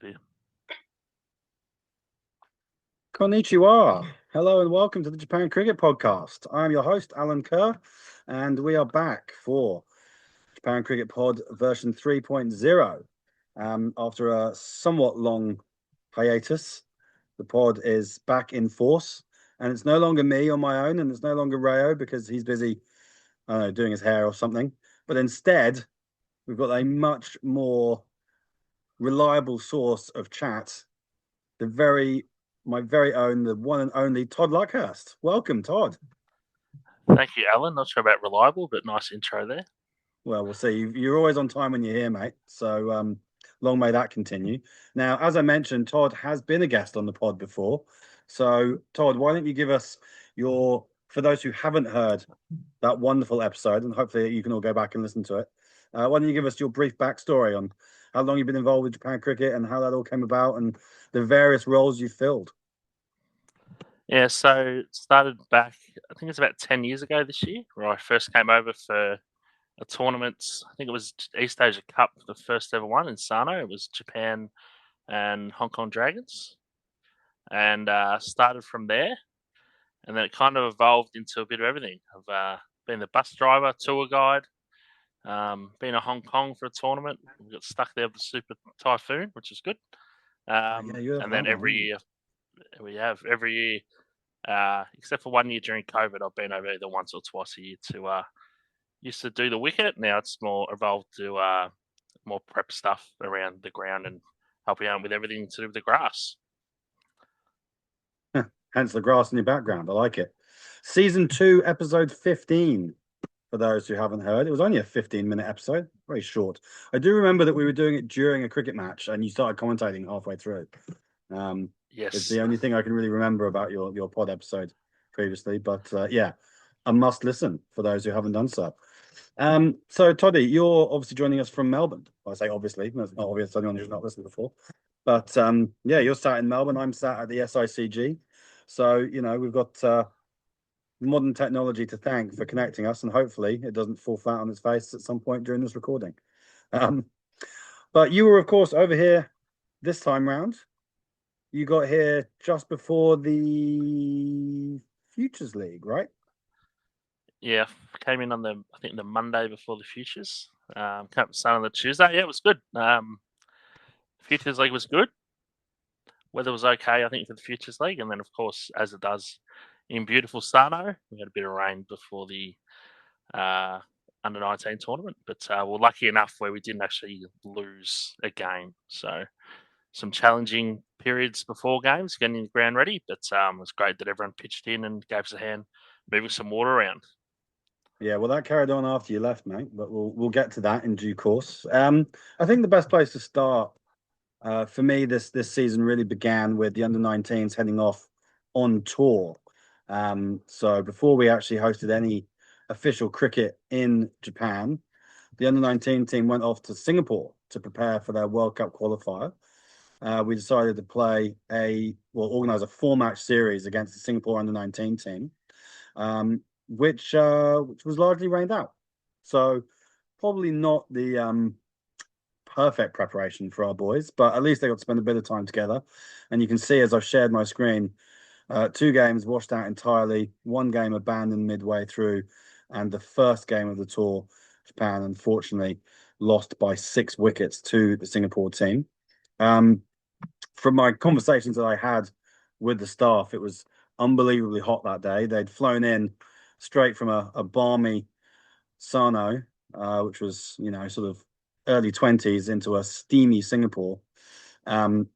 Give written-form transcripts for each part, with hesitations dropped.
Beer. Konnichiwa. Hello and welcome to the Japan Cricket Podcast. I'm your host, Alan Kerr, and we are back for Japan Cricket Pod version 3.0. After a somewhat long hiatus, the pod is back in force, and it's no longer me on my own, and it's no longer Rayo because he's busy, I don't know, doing his hair or something. But instead, we've got a much more reliable source of chat, my very own, the one and only Todd Luckhurst. Welcome, Todd. Thank you, Alan. Not sure about reliable, but nice intro there. Well, we'll see. You're always on time when you're here, mate. So long may that continue. Now, as I mentioned, Todd has been a guest on the pod before. So, Todd, why don't you give us for those who haven't heard that wonderful episode, and hopefully you can all go back and listen to it. Why don't you give us your brief backstory on how long you've been involved with Japan cricket and how that all came about and the various roles you filled? Yeah, so it started back, I think it's about 10 years ago this year, where I first came over for a tournament. I think it was East Asia Cup, the first ever one in Sano. It was Japan and Hong Kong Dragons. And started from there. And then it kind of evolved into a bit of everything. I've been the bus driver, tour guide, been to Hong Kong for a tournament. We got stuck there with the Super Typhoon, which is good. Yeah, you have And that then one, every year, except for 1 year during COVID, I've been over either once or twice a year to used to do the wicket. Now it's more evolved to more prep stuff around the ground and helping out with everything to do with the grass. Hence the grass in your background. I like it. Season 2, episode 15. For those who haven't heard, it was only a 15-minute episode, very short. I do remember that we were doing it during a cricket match, and you started commentating halfway through. It's Yes. the only thing I can really remember about your pod episode previously. But yeah, a must listen for those who haven't done so. So Toddy, you're obviously joining us from Melbourne. Well, I say obviously, that's not obvious to anyone who's not listened before. But yeah, you're sat in Melbourne. I'm sat at the SICG. So we've got modern technology to thank for connecting us, and hopefully it doesn't fall flat on its face at some point during this recording. But you were, of course, over here this time round. You got here just before the Futures League, right? Yeah, came in on the Monday before the Futures. Came up started on the Tuesday. Yeah, it was good. Futures League was good. Weather was okay, I think, for the Futures League, and then of course, as it does in beautiful Sano, we had a bit of rain before the under 19 tournament, but we're lucky enough where we didn't actually lose a game. So some challenging periods before games, getting the ground ready, but it was great that everyone pitched in and gave us a hand moving some water around. Yeah, well, that carried on after you left, mate. But we'll get to that in due course. I think the best place to start for me this season really began with the under-19s heading off on tour. So before we actually hosted any official cricket in Japan, the under-19 team went off to Singapore to prepare for their World Cup qualifier. We decided to organize a 4-match series against the Singapore under-19 team, which was largely rained out. So probably not the perfect preparation for our boys, but at least they got to spend a bit of time together. And you can see as I've shared my screen, 2 games washed out entirely, 1 game abandoned midway through, and the first game of the tour, Japan unfortunately lost by 6 wickets to the Singapore team. From my conversations that I had with the staff, it was unbelievably hot that day. They'd flown in straight from a balmy Sano, which was, sort of early 20s, into a steamy Singapore.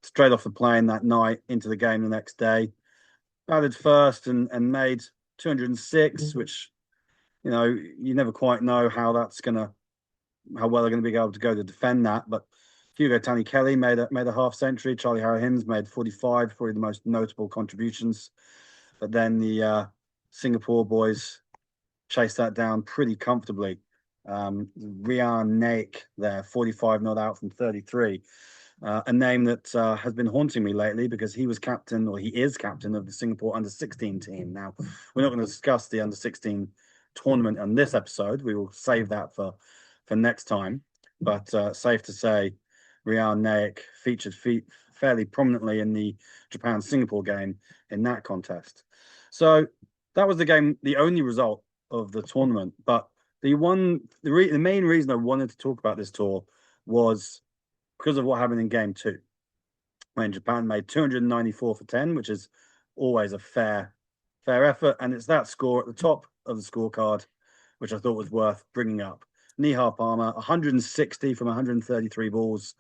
Straight off the plane that night into the game the next day. Batted first and made 206, which, you never quite know how well they're going to be able to go to defend that. But Hugo Tani Kelly made a half century. Charlie Harry Hims made 45, probably the most notable contributions. But then the Singapore boys chased that down pretty comfortably. Rian Naik there, 45 not out from 33. A name that has been haunting me lately because he is captain of the Singapore under-16 team. Now, we're not going to discuss the under-16 tournament on this episode. We will save that for next time. But safe to say, Ryan Naik featured fairly prominently in the Japan-Singapore game in that contest. So that was the game, the only result of the tournament. But the main reason I wanted to talk about this tour was because of what happened in game two, when Japan made 294 for 10, which is always a fair effort. And it's that score at the top of the scorecard, which I thought was worth bringing up. Nihar Palmer, 160 from 133 balls,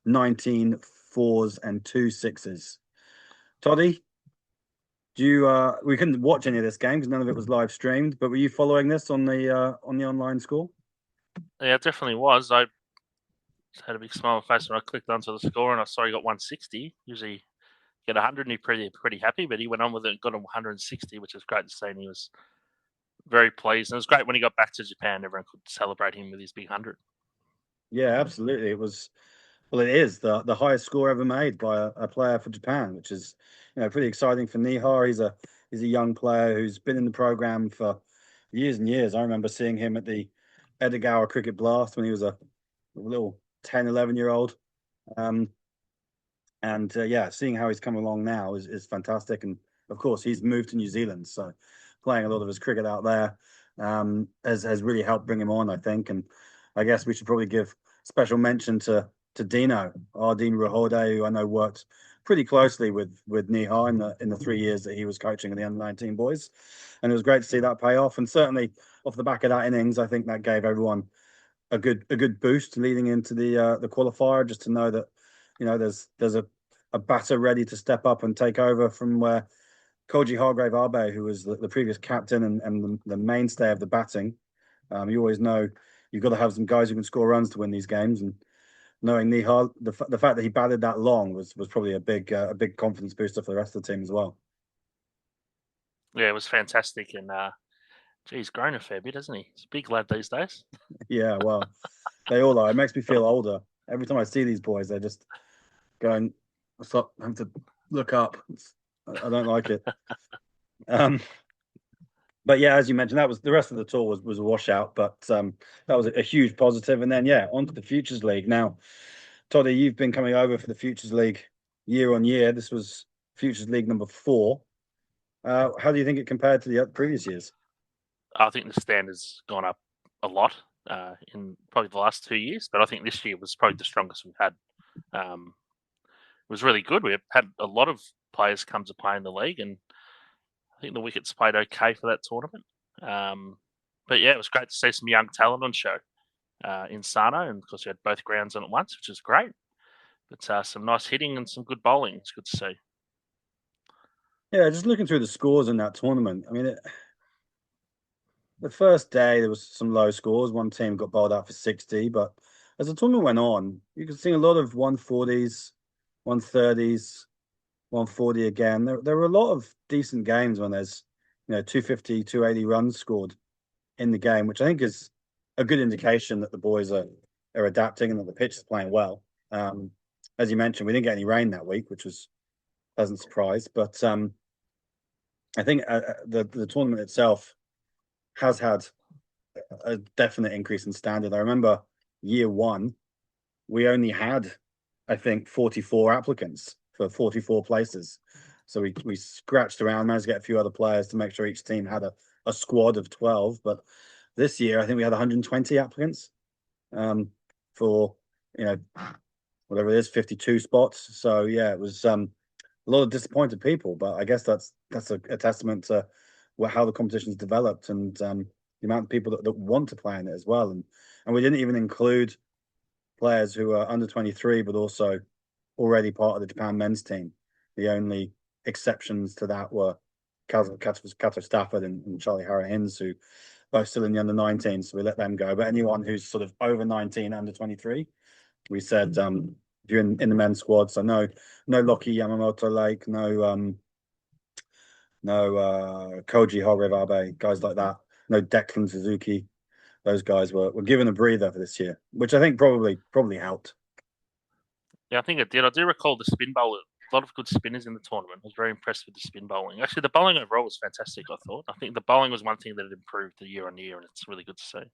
19 fours and 2 6s. Toddy, do you we couldn't watch any of this game because none of it was live streamed, but were you following this on the online score? Yeah, it definitely was. I had a big smile on my face when I clicked onto the score and I saw he got 160. Usually get 100 and he's pretty happy, but he went on with it and got him 160, which is great to see. And he was very pleased. And it was great when he got back to Japan. Everyone could celebrate him with his big 100. Yeah, absolutely. It was well, it is the highest score ever made by a player for Japan, which is pretty exciting for Nihar. He's a young player who's been in the program for years and years. I remember seeing him at the Edagawa Cricket Blast when he was a little 10, 11-year old. Um, and yeah, seeing how he's come along now is fantastic. And of course, he's moved to New Zealand, so playing a lot of his cricket out there has really helped bring him on, I think. And I guess we should probably give special mention to Dino Ardeen Rahode, who I know worked pretty closely with Nihar in the 3 years that he was coaching the under-19 boys, and it was great to see that pay off. And certainly off the back of that innings, I think that gave everyone a good boost leading into the qualifier, just to know that there's a batter ready to step up and take over from where Koji Hargrave Abe, who was the previous captain and the mainstay of the batting. You always know you've got to have some guys who can score runs to win these games, and knowing Nihal, the fact that he batted that long was probably a big confidence booster for the rest of the team as well. Yeah, it was fantastic. And he's grown a fair bit, hasn't he? He's a big lad these days. Yeah, well, they all are. It makes me feel older every time I see these boys. They're just going, stop, I have to look up. I don't like it. Um, but yeah, as you mentioned, that was the rest of the tour was a washout, but that was a huge positive. And then yeah, on to the Futures League. Now, Toddy, you've been coming over for the Futures League year on year. This was Futures League number 4. How do you think it compared to the previous years? I think the standard's gone up a lot in probably the last 2 years, but I think this year was probably the strongest we've had. It was really good. We had a lot of players come to play in the league, and I think the wickets played okay for that tournament. But yeah, it was great to see some young talent on show in Sano, and of course we had both grounds on at once, which is great. But some nice hitting and some good bowling. It's good to see. Yeah, just looking through the scores in that tournament. I mean, the first day there was some low scores. One team got bowled out for 60, but as the tournament went on, you could see a lot of 140s, 130s, 140 again. There were a lot of decent games when there's 250, 280 runs scored in the game, which I think is a good indication that the boys are adapting and that the pitch is playing well. As you mentioned, we didn't get any rain that week, which was a pleasant surprise. But I think the tournament itself has had a definite increase in standard. I remember year one, we only had, I think, 44 applicants for 44 places. So we scratched around, managed to get a few other players to make sure each team had a squad of 12. But this year, I think we had 120 applicants for, whatever it is, 52 spots. So yeah, it was a lot of disappointed people, but I guess that's a testament to how the competition's developed and the amount of people that want to play in it as well. And we didn't even include players who are under 23, but also already part of the Japan men's team. The only exceptions to that were Kato Stafford and Charlie Harrow Hinds, who both still in the under 19, so we let them go. But anyone who's sort of over 19, under 23, we said if you're in the men's squad, so no Loki Yamamoto Lake, no Koji Hargrave, guys like that, no Declan Suzuki. Those guys were given a breather for this year, which I think probably helped. Yeah, I think it did. I do recall the spin bowler. A lot of good spinners in the tournament. I was very impressed with the spin bowling. Actually, the bowling overall was fantastic, I thought. I think the bowling was one thing that had improved the year on year, and it's really good to see.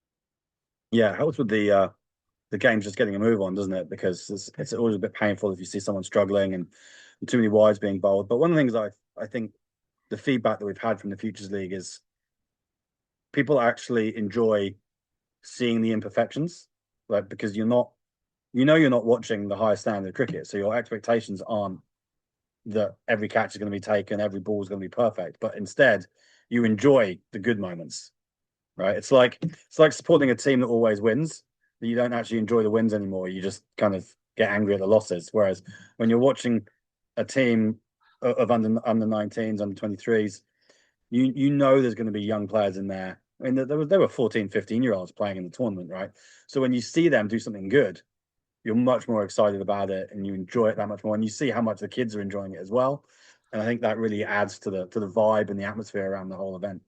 Yeah, helped with the game's just getting a move on, doesn't it? Because it's always a bit painful if you see someone struggling and too many wides being bowled. But one of the things I think the feedback that we've had from the Futures League is people actually enjoy seeing the imperfections, like because you're not watching the highest standard of cricket, so your expectations aren't that every catch is going to be taken, every ball is going to be perfect, but instead you enjoy the good moments, right? It's like supporting a team that always wins, that you don't actually enjoy the wins anymore. You just kind of get angry at the losses. Whereas when you're watching a team of under 19s, under 23s, you know there's going to be young players in there. I mean, there were 14, 15 year olds playing in the tournament, right? So when you see them do something good, you're much more excited about it and you enjoy it that much more. And you see how much the kids are enjoying it as well. And I think that really adds to the vibe and the atmosphere around the whole event.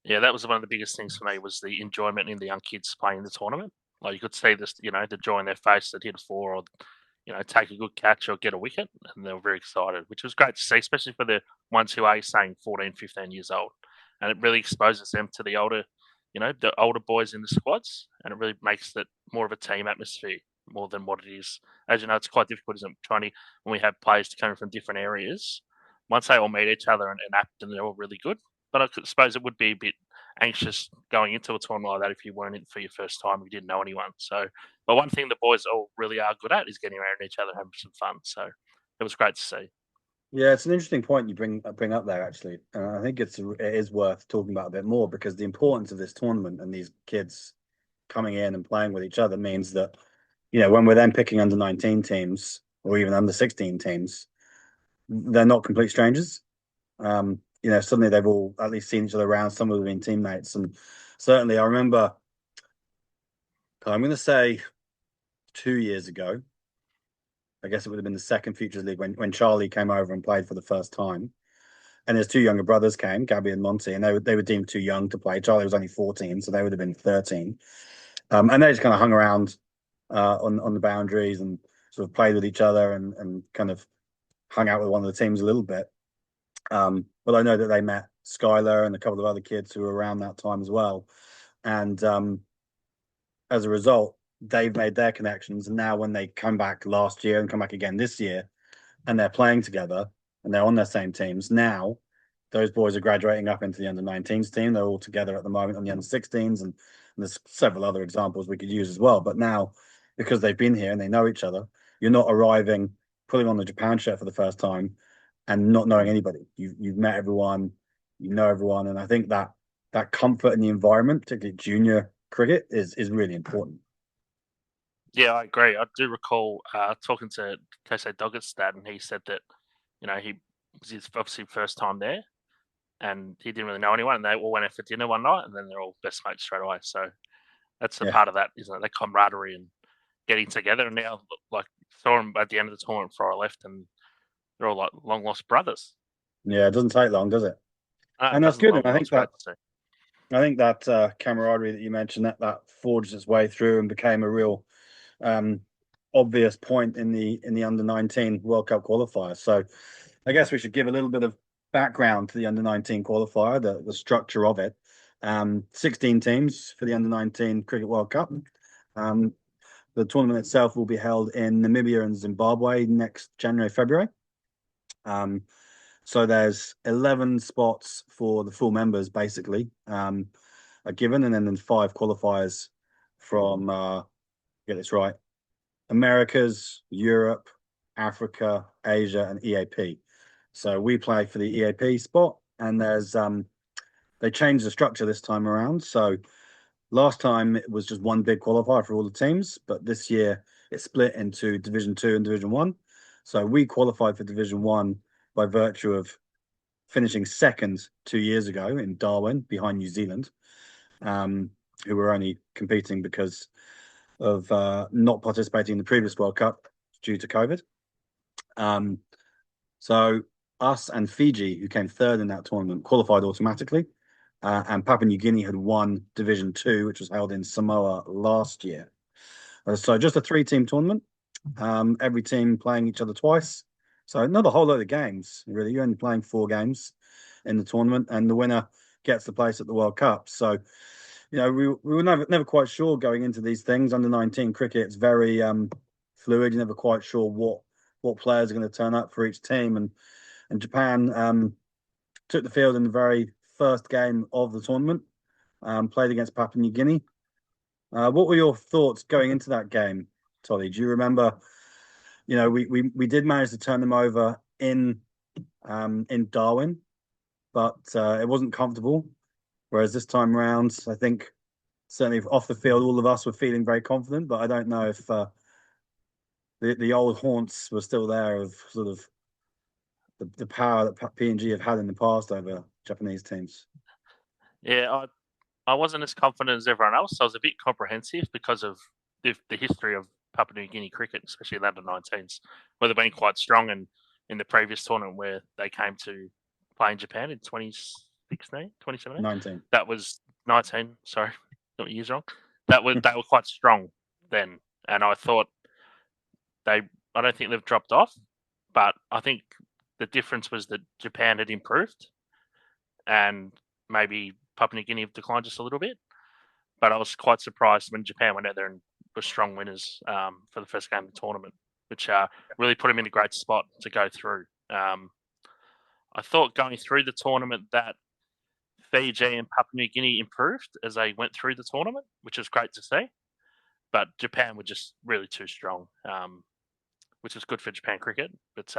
Yeah, that was one of the biggest things for me was the enjoyment in the young kids playing the tournament. Like you could see this, the joy in their face that hit a four or take a good catch or get a wicket, and they were very excited, which was great to see, especially for the ones who are saying 14, 15 years old, and it really exposes them to the older boys in the squads, and it really makes it more of a team atmosphere more than what it is. As you know, it's quite difficult, isn't it, trying to when we have players coming from different areas. Once they all meet each other and act, and they're all really good. But I suppose it would be a bit anxious going into a tournament like that if you weren't in for your first time, you didn't know anyone. So, but one thing the boys all really are good at is getting around each other, having some fun. So it was great to see. Yeah, it's an interesting point you bring up there actually. I think it is worth talking about a bit more because the importance of this tournament and these kids coming in and playing with each other means that when we're then picking under 19 teams or even under 16 teams, they're not complete strangers. Suddenly they've all at least seen each other around. Some of them been teammates, and certainly I remember. I'm going to say 2 years ago. I guess it would have been the second Futures League when Charlie came over and played for the first time. And his two younger brothers came, Gabby and Monty, and they were deemed too young to play. Charlie was only 14, so they would have been 13. And they just kind of hung around on the boundaries and sort of played with each other and kind of hung out with one of the teams a little bit. But I know that they met Skylar and a couple of other kids who were around that time as well. And as a result, they've made their connections. And now when they come back last year and come back again this year, and they're playing together and they're on their same teams, now those boys are graduating up into the under 19s team. They're all together at the moment on the under 16s, and there's several other examples we could use as well. But now, because they've been here and they know each other, you're not arriving, putting on the Japan shirt for the first time, and not knowing anybody. You've met everyone, you know everyone, and I think that comfort in the environment, particularly junior cricket, is really important. Yeah, I agree. I do recall talking to Kosei Doggett's dad, and he said that he was his obviously first time there, and he didn't really know anyone, and they all went out for dinner one night, and then they're all best mates straight away. So that's a Yeah, part of that, isn't it? That camaraderie and getting together. And now, like, saw them at the end of the tournament before I left, and they're all like long lost brothers. yeah, it doesn't take long, does it? It And that's doesn't good. long. And It was great to see. I think that camaraderie that you mentioned that forged its way through and became a real um, obvious point in the under 19 World Cup qualifier. So I guess we should give a little bit of background to the under 19 qualifier, the structure of it. 16 teams for the under 19 Cricket World Cup. Um, the tournament itself will be held in Namibia and Zimbabwe next January, February. Um, so there's 11 spots for the full members, basically, are given, and then five qualifiers from, get this right, Americas, Europe, Africa, Asia, and EAP. So we play for the EAP spot, and they changed the structure this time around. So last time it was just one big qualifier for all the teams, but this year it's split into Division Two and Division One. So we qualified for Division One by virtue of finishing second 2 years ago in Darwin behind New Zealand, um, who were only competing because of not participating in the previous World Cup due to COVID. Um, so us and Fiji, who came third in that tournament, qualified automatically. And Papua New Guinea had won Division Two, which was held in Samoa last year. So just a three-team tournament, every team playing each other twice. So not a whole lot of games, really. You're only playing 4 games in the tournament, and the winner gets the place at the World Cup. So we were never quite sure going into these things. Under 19 cricket, it's very fluid. You're never quite sure what players are going to turn up for each team, and Japan took the field in the very first game of the tournament, played against Papua New Guinea. What were your thoughts going into that game, Tolly? Do you remember? We did manage to turn them over in Darwin, but it wasn't comfortable. Whereas this time round, I think certainly off the field, all of us were feeling very confident. But I don't know if the old haunts were still there of sort of the power that PNG have had in the past over Japanese teams. Yeah, I wasn't as confident as everyone else. I was a bit comprehensive because of the history of Papua New Guinea cricket, especially the under 19s, where they've been quite strong. And in the previous tournament where they came to play in Japan in 2016, 2017, 19. that was 19. Sorry, got years wrong. They were quite strong then, and I thought they. I don't think they've dropped off, but I think the difference was that Japan had improved, and maybe Papua New Guinea have declined just a little bit. But I was quite surprised when Japan went out there and were strong winners for the first game of the tournament, which really put them in a great spot to go through. I thought going through the tournament that Fiji and Papua New Guinea improved as they went through the tournament, which was great to see. But Japan were just really too strong, which was good for Japan cricket. But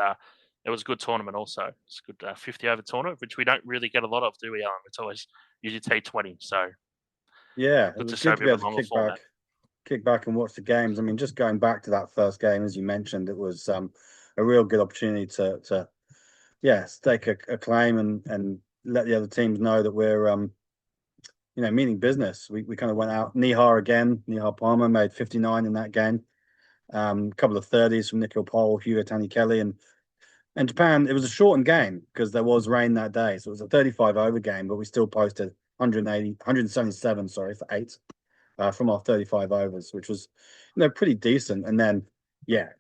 it was a good tournament also. It's a good 50 over tournament, which we don't really get a lot of, do we, Alan? It's always usually T20. So Yeah, it good to was show good a to bit be of able a to longer format. kick back and watch the games. I mean, just going back to that first game, as you mentioned, it was a real good opportunity to stake a claim and let the other teams know that we're meaning business. We kind of went out. Nihar Palmer made 59 in that game. A couple of 30s from Nikhil Pol, Hugh Tani Kelly, and Japan. It was a shortened game because there was rain that day, so it was a 35 over game, but we still posted 177, sorry, for eight from our 35 overs, which was pretty decent. And then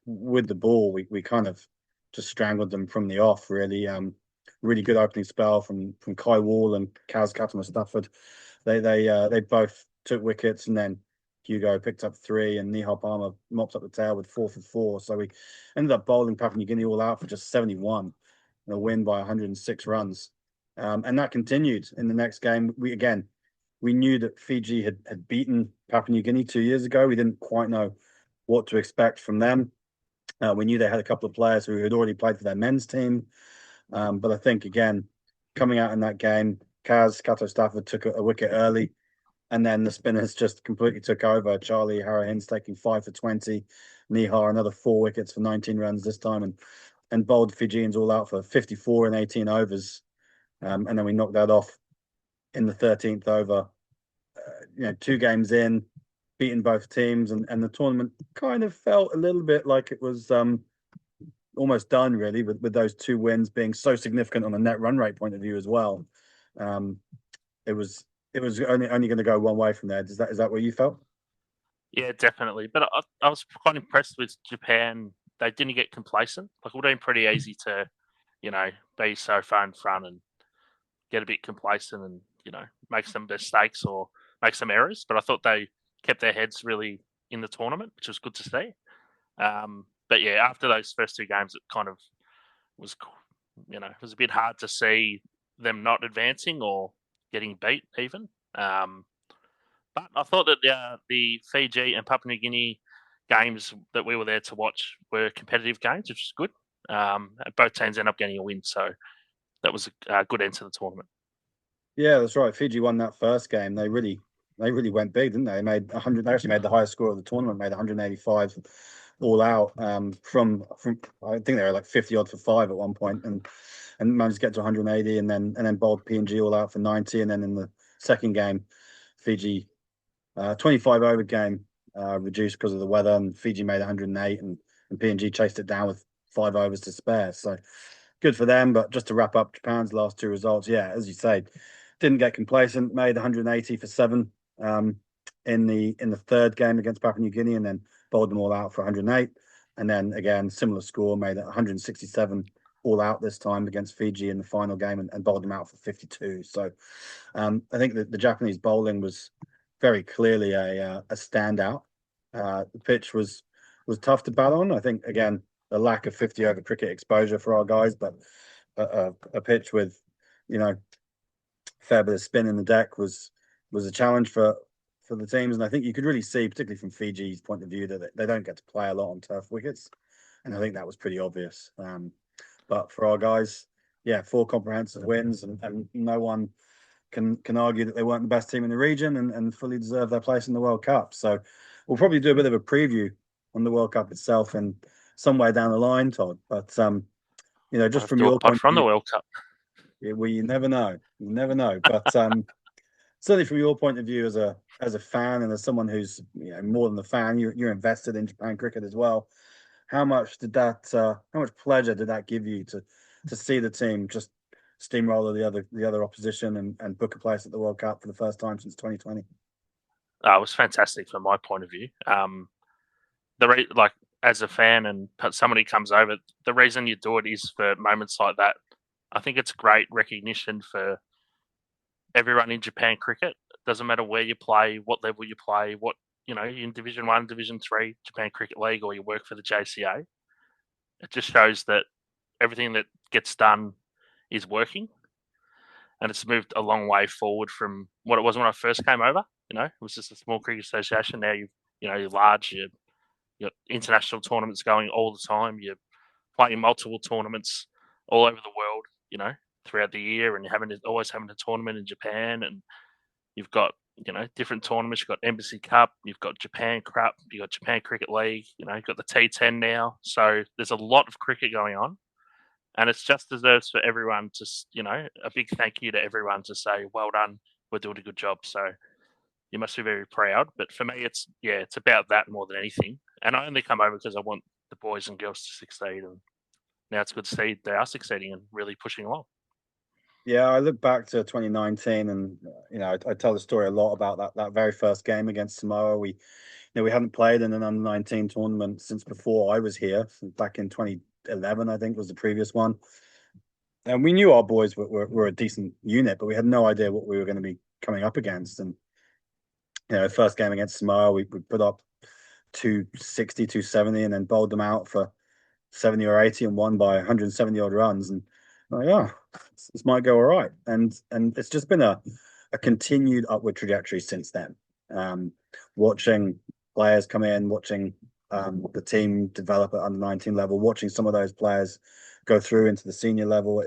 with the ball, we kind of just strangled them from the off. Really good opening spell from Kai Wall and Kaz Katama Stafford. They both took wickets, and then Hugo picked up three, and Nihal Palmer mopped up the tail with 4 for 4. So we ended up bowling Papua New Guinea all out for just 71, and a win by 106 runs. And that continued in the next game. We knew that Fiji had beaten Papua New Guinea 2 years ago. We didn't quite know what to expect from them. We knew they had a couple of players who had already played for their men's team. But I think, again, coming out in that game, Kato Stafford took a wicket early, and then the spinners just completely took over. Charlie Harahins taking 5 for 20. Nihar another 4 wickets for 19 runs this time, and bowled Fijians all out for 54 and 18 overs. And then we knocked that off in the 13th over. 2 games in, beating both teams, and the tournament kind of felt a little bit like it was almost done, really, with those 2 wins being so significant on a net run rate point of view as well. It was only going to go one way from there. Is that what you felt? Yeah, definitely. But I was quite impressed with Japan. They didn't get complacent. Like, it would have been pretty easy to, be so far in front and get a bit complacent and, make some mistakes or make some errors. But I thought they kept their heads really in the tournament, which was good to see. But yeah, after those first 2 games, it kind of was, it was a bit hard to see them not advancing or getting beat even. But I thought that the Fiji and Papua New Guinea games that we were there to watch were competitive games, which was good. Both teams ended up getting a win, so that was a good end to the tournament. Yeah, that's right. Fiji won that first game. They really went big, didn't they? They made 100. They actually made the highest score of the tournament. Made 185 all out. From I think they were like 50 odd for 5 at one point, and managed to get to 180, and then bowled PNG all out for 90. And then in the second game, Fiji 25 over game reduced because of the weather, and Fiji made 108, and PNG chased it down with 5 overs to spare. So good for them. But just to wrap up Japan's last 2 results, yeah, as you say, didn't get complacent, made 180 for 7 in the third game against Papua New Guinea, and then bowled them all out for 108. And then again, similar score, made 167 all out this time against Fiji in the final game, and bowled them out for 52. So I think that the Japanese bowling was very clearly a standout. The pitch was tough to bat on. I think again a lack of 50 over cricket exposure for our guys, but a pitch with you know fair bit of spin in the deck was a challenge for the teams. And I think you could really see, particularly from Fiji's point of view, that they don't get to play a lot on turf wickets, and I think that was pretty obvious. But for our guys, yeah, 4 comprehensive wins, and no one can argue that they weren't the best team in the region and fully deserve their place in the World Cup. So we'll probably do a bit of a preview on the World Cup itself in somewhere down the line, Todd. But Might just have to from do a your pod point of from the view, World Cup. well, you never know, you never know. But certainly from your point of view as a fan and as someone who's more than a fan, you're invested in Japan cricket as well. How much pleasure did that give you to see the team just steamroller the other opposition and book a place at the World Cup for the first time since 2020? It was fantastic from my point of view. Like as a fan and somebody comes over, the reason you do it is for moments like that. I think it's great recognition for everyone in Japan cricket. Doesn't matter where you play, what level you play, what in Division One, Division Three, Japan Cricket League, or you work for the JCA. It just shows that everything that gets done is working, and it's moved a long way forward from what it was when I first came over. It was just a small cricket association. Now you're large. You've got international tournaments going all the time. You're playing multiple tournaments all over the world. Throughout the year, and you're always having a tournament in Japan, and you've got different tournaments. You've got Embassy Cup, you've got Japan Cup, you've got Japan Cricket League. You've got the T10 now. So there's a lot of cricket going on, and it's just deserves for everyone to a big thank you to everyone to say well done. We're doing a good job. So you must be very proud. But for me, it's about that more than anything. And I only come over because I want the boys and girls to succeed. And now it's good to see they are succeeding and really pushing along. Yeah, I look back to 2019, and I tell the story a lot about that very first game against Samoa. We hadn't played in an under 19 tournament since before I was here, back in 2011, I think was the previous one. And we knew our boys were a decent unit, but we had no idea what we were going to be coming up against. And first game against Samoa, we put up 260, 270, and then bowled them out for 70 or 80 and won by 170 odd runs. And yeah, this might go all right. And it's just been a continued upward trajectory since then. Watching players come in, watching the team develop at under 19 level, watching some of those players go through into the senior level.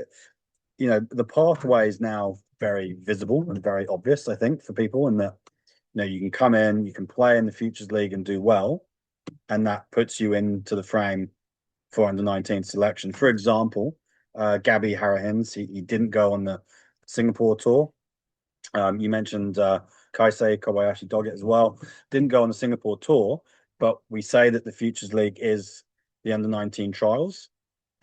The pathway is now very visible and very obvious, I think, for people, and that you can come in, you can play in the Futures League and do well, and that puts you into the frame for under 19 selection. For example, Gabby Harahins, he didn't go on the Singapore tour. You mentioned Kaisei Kobayashi Doggett as well. Didn't go on the Singapore tour, but we say that the Futures League is the under 19 trials.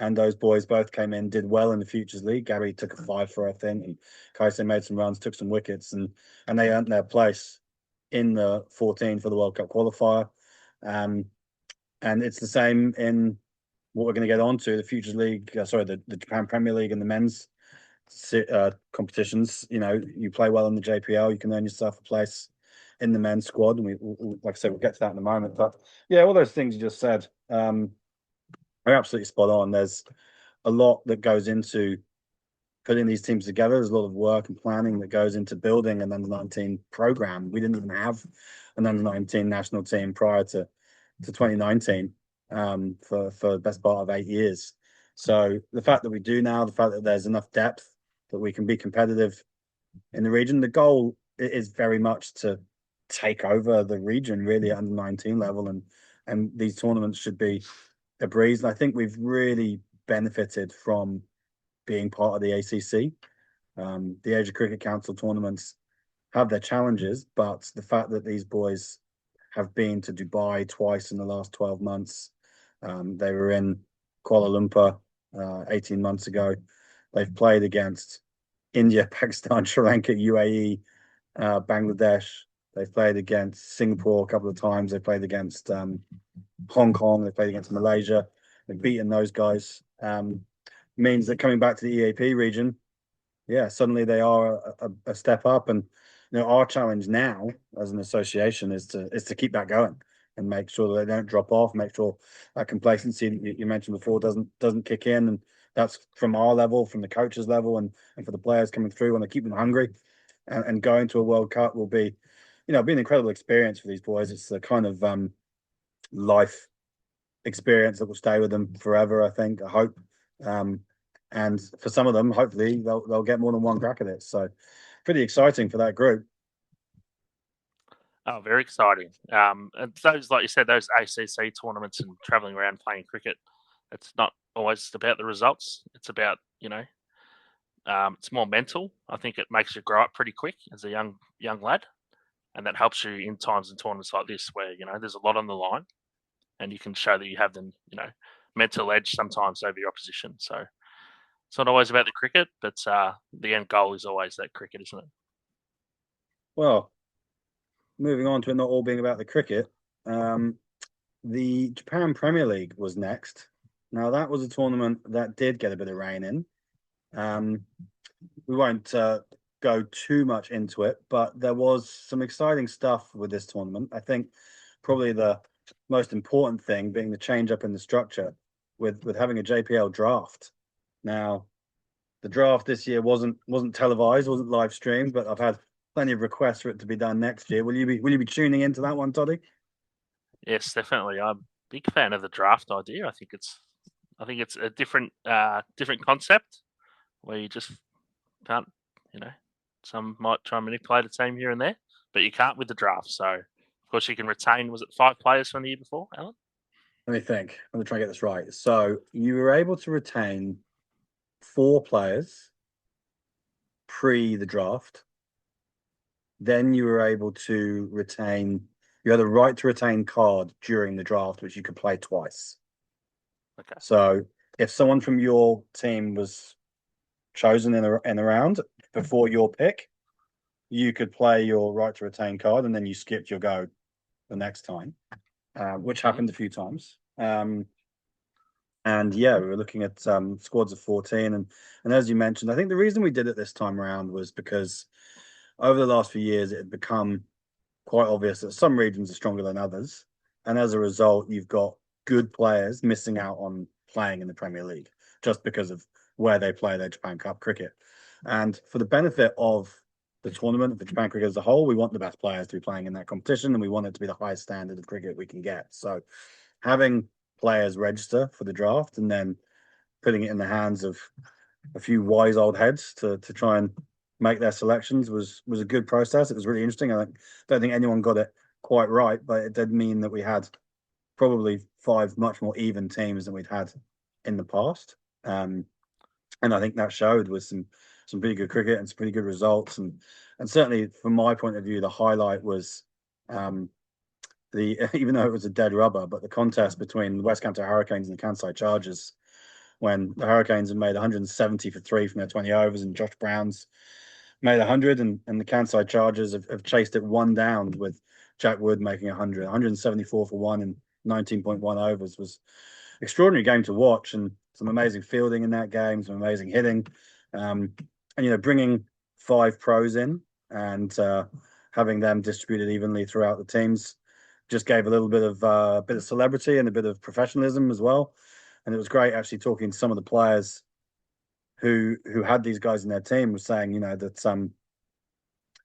And those boys both came in, did well in the Futures League. Gabby took a 5 for, I think, and Kaisei made some runs, took some wickets, and they earned their place in the 14 for the World Cup qualifier. And it's the same in what we're going to get onto the Futures League, the Japan Premier League and the men's competitions. You play well in the JPL, you can earn yourself a place in the men's squad. And like I said, we'll get to that in a moment. But yeah, all those things you just said are absolutely spot on. There's a lot that goes into putting these teams together. There's a lot of work and planning that goes into building an under 19 program. We didn't even have an under 19 national team prior to 2019 for the best part of 8 years. So the fact that we do now, the fact that there's enough depth that we can be competitive in the region, the goal is very much to take over the region really at under 19 level, and these tournaments should be a breeze. And I think we've really benefited from being part of the ACC. The Asia Cricket Council tournaments have their challenges, but the fact that these boys have been to Dubai twice in the last 12 months, they were in Kuala Lumpur 18 months ago. They've played against India, Pakistan, Sri Lanka, UAE, Bangladesh. They've played against Singapore a couple of times. They've played against Hong Kong. They've played against Malaysia. They've beaten those guys. Means that coming back to the EAP region, yeah, suddenly they are a step up. And our challenge now as an association is to keep that going and make sure that they don't drop off, make sure that complacency that you mentioned before doesn't kick in, and that's from our level, from the coaches level, and for the players coming through, and to keep them hungry, and going to a World Cup will be, be an incredible experience for these boys. It's the kind of life experience that will stay with them forever. I think. I hope. Um, and for some of them, hopefully, they'll get more than one crack at it. So, pretty exciting for that group. Oh, very exciting. And those, like you said, those ACC tournaments and traveling around playing cricket, it's not always about the results. It's about, it's more mental. I think it makes you grow up pretty quick as a young lad, and that helps you in times and tournaments like this where there's a lot on the line, and you can show that you have the mental edge sometimes over your opposition. So it's not always about the cricket, but the end goal is always that cricket, isn't it? Well, moving on to it not all being about the cricket, the Japan Premier League was next. Now that was a tournament that did get a bit of rain in. Um, we won't go too much into it, but there was some exciting stuff with this tournament. I think probably the most important thing being the change up in the structure with having a JPL draft. Now, the draft this year wasn't televised, wasn't live streamed, but I've had plenty of requests for it to be done next year. Will you be tuning into that one, Toddy? Yes, definitely. I'm a big fan of the draft idea. I think it's a different concept where you just can't, you know, some might try and manipulate a team here and there, but you can't with the draft. So, of course, you can retain, was it 5 players from the year before, Alan? Let me think. Let me try and get this right. So you were able to retain 4 players pre the draft. Then you were able to retain. You had a right to retain card during the draft, which you could play twice. Okay. So if someone from your team was chosen in a round before your pick, you could play your right to retain card, and then you skipped your go the next time, which Mm-hmm. happened a few times. And yeah, we were looking at squads of 14, and as you mentioned, I think the reason we did it this time around was because over the last few years it had become quite obvious that some regions are stronger than others, and as a result, you've got good players missing out on playing in the Premier League just because of where they play their Japan Cup cricket. And for the benefit of the tournament, of the Japan cricket as a whole, we want the best players to be playing in that competition, and we want it to be the highest standard of cricket we can get. So having players register for the draft and then putting it in the hands of a few wise old heads to try and make their selections was a good process. It was really interesting. Don't think anyone got it quite right, but it did mean that we had probably 5 much more even teams than we'd had in the past. And I think that showed with some pretty good cricket and some pretty good results. And certainly from my point of view, the highlight was the even though it was a dead rubber, but the contest between the West Canter Hurricanes and the Kansai Chargers, when the Hurricanes had made 170 for 3 from their 20 overs, and Josh Brown's made 100, and the Kansai Chargers have chased it one down with Jack Wood making 100, 174 for 1 in 19.1 overs was extraordinary game to watch, and some amazing fielding in that game, some amazing hitting, and bringing 5 pros in and having them distributed evenly throughout the teams just gave a little bit of celebrity and a bit of professionalism as well. And it was great actually talking to some of the players who had these guys in their team was saying, that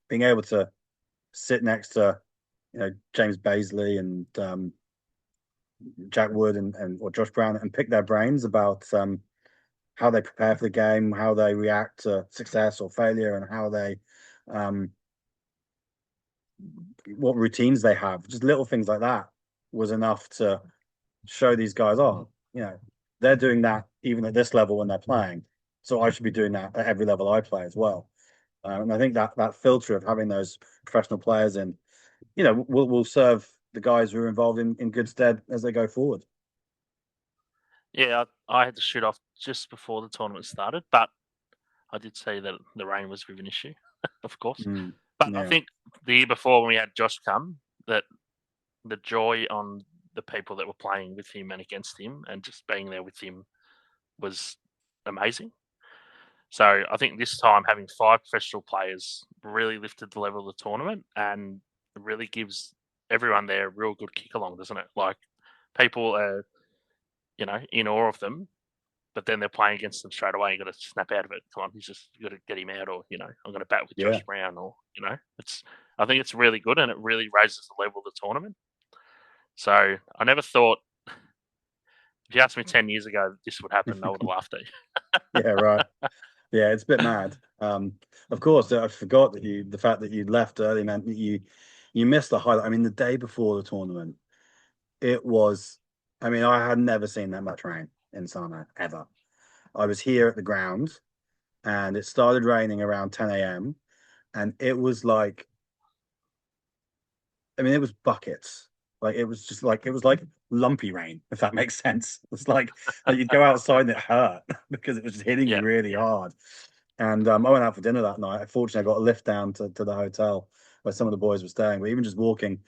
being able to sit next to James Baisley and Jack Wood and or Josh Brown and pick their brains about how they prepare for the game, how they react to success or failure, and how they what routines they have. Just little things like that was enough to show these guys, oh, they're doing that even at this level when they're playing. So I should be doing that at every level I play as well. And I think that filter of having those professional players in, will serve the guys who are involved in good stead as they go forward. Yeah, I had to shoot off just before the tournament started, but I did say that the rain was a bit of an issue, of course. Mm, But I yeah. think the year before when we had Josh come, that the joy on the people that were playing with him and against him and just being there with him was amazing. So I think this time having five professional players really lifted the level of the tournament and really gives everyone there a real good kick along, doesn't it? Like people are, in awe of them, but then they're playing against them straight away. You got to snap out of it. Come on, you got to get him out, or I'm going to bat with Yeah, Josh Brown, or it's. I think it's really good, and it really raises the level of the tournament. So I never thought, if you asked me 10 years ago this would happen, I would have laughed at you. yeah, right. Yeah, it's a bit mad. Of course, I forgot that the fact that you left early meant that you missed the highlight. I mean, the day before the tournament, it was. I mean, I had never seen that much rain in Sano ever. I was here at the ground, and it started raining around 10 a.m. and it was like, I mean, it was buckets. Like it was just like it was like lumpy rain, if that makes sense. It's like you'd go outside and it hurt because it was just hitting Yeah, you really hard. And I went out for dinner that night. Fortunately, I got a lift down to the hotel where some of the boys were staying. But even just walking,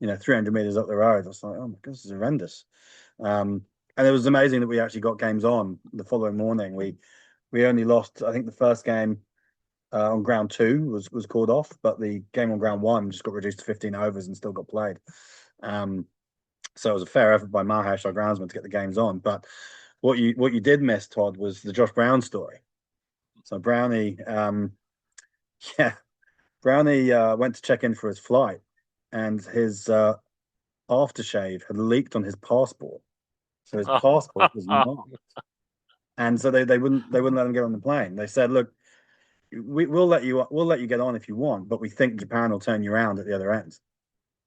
300 meters up the road, I was like, oh my God, this is horrendous. And it was amazing that we actually got games on the following morning. We only lost, I think, the first game on ground two was called off, but the game on ground one just got reduced to 15 overs and still got played. Um, so it was a fair effort by Mahesh, our groundsman, to get the games on. But what you did miss, Todd, was the Josh Brown story. So Brownie, yeah, Brownie went to check in for his flight, and his aftershave had leaked on his passport. So his passport was marked, and so they wouldn't let him get on the plane. They said, "Look, we'll let you get on if you want, but we think Japan will turn you around at the other end."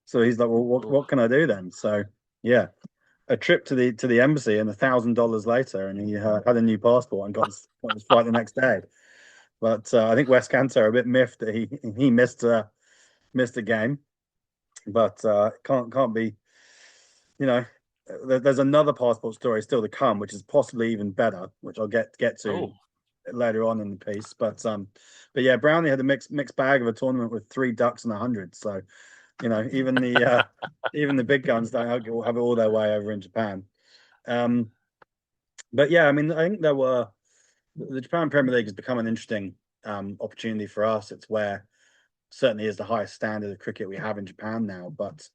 So he's like, "Well, what can I do then?" So yeah, a trip to the embassy and $1,000 later, and he had a new passport and got his flight the next day. But I think West Cantor are a bit miffed that he missed a game, but can't be. You know, there's another passport story still to come, which is possibly even better, which I'll get to oh, later on in the piece. But yeah, Brownie had a mixed bag of a tournament with three ducks and 100. So even the big guns don't have it all their way over in Japan. Um, but yeah, I mean, I think the Japan Premier League has become an interesting opportunity for us. It's where certainly is the highest standard of cricket we have in Japan now, but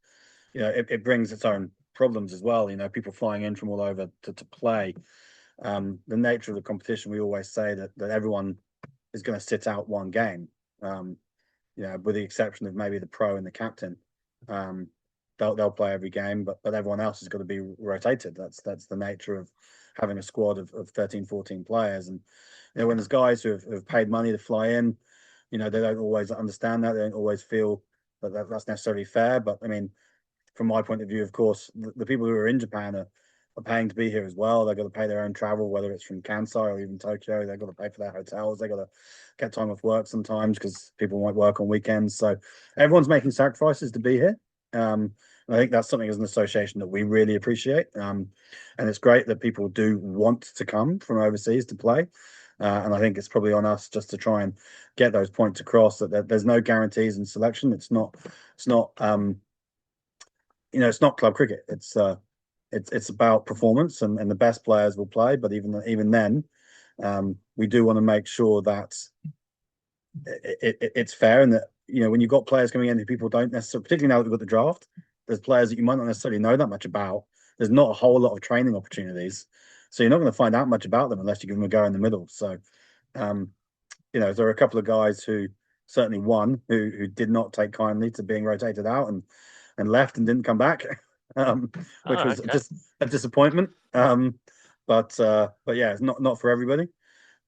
it brings its own problems as well. People flying in from all over to play. The nature of the competition, we always say that everyone is going to sit out one game. Um, with the exception of maybe the pro and the captain. Um, they'll play every game, but everyone else is going to be rotated. That's the nature of having a squad of 13, 14 players. And when there's guys who have paid money to fly in, they don't always understand that. They don't always feel that's necessarily fair. But I mean, from my point of view, of course, the people who are in Japan are paying to be here as well. They've got to pay their own travel, whether it's from Kansai or even Tokyo. They've got to pay for their hotels. They've got to get time off work sometimes because people might work on weekends. So everyone's making sacrifices to be here. And I think that's something as an association that we really appreciate. And it's great that people do want to come from overseas to play. And I think it's probably on us just to try and get those points across that there's no guarantees in selection. It's not club cricket. It's about performance, and the best players will play. But even then, we do want to make sure that it's fair, and that when you've got players coming in who people don't necessarily, particularly now that we've got the draft, there's players that you might not necessarily know that much about. There's not a whole lot of training opportunities, so you're not going to find out much about them unless you give them a go in the middle. So, um, there are a couple of guys who certainly one who did not take kindly to being rotated out and left and didn't come back, which was okay. just a disappointment. But yeah, it's not for everybody.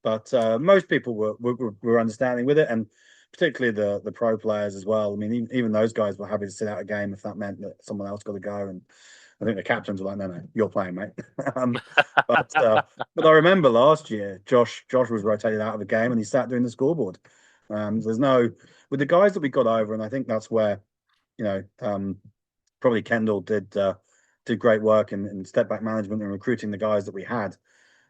But most people were understanding with it, and particularly the pro players as well. I mean, even those guys were happy to sit out a game if that meant that someone else got to go. And I think the captains were like, "No, no, you're playing, mate." um, but I remember last year, Josh was rotated out of the game, and he sat doing the scoreboard. There's no with the guys that we got over, and I think that's where probably Kendall did great work in step back management and recruiting the guys that we had.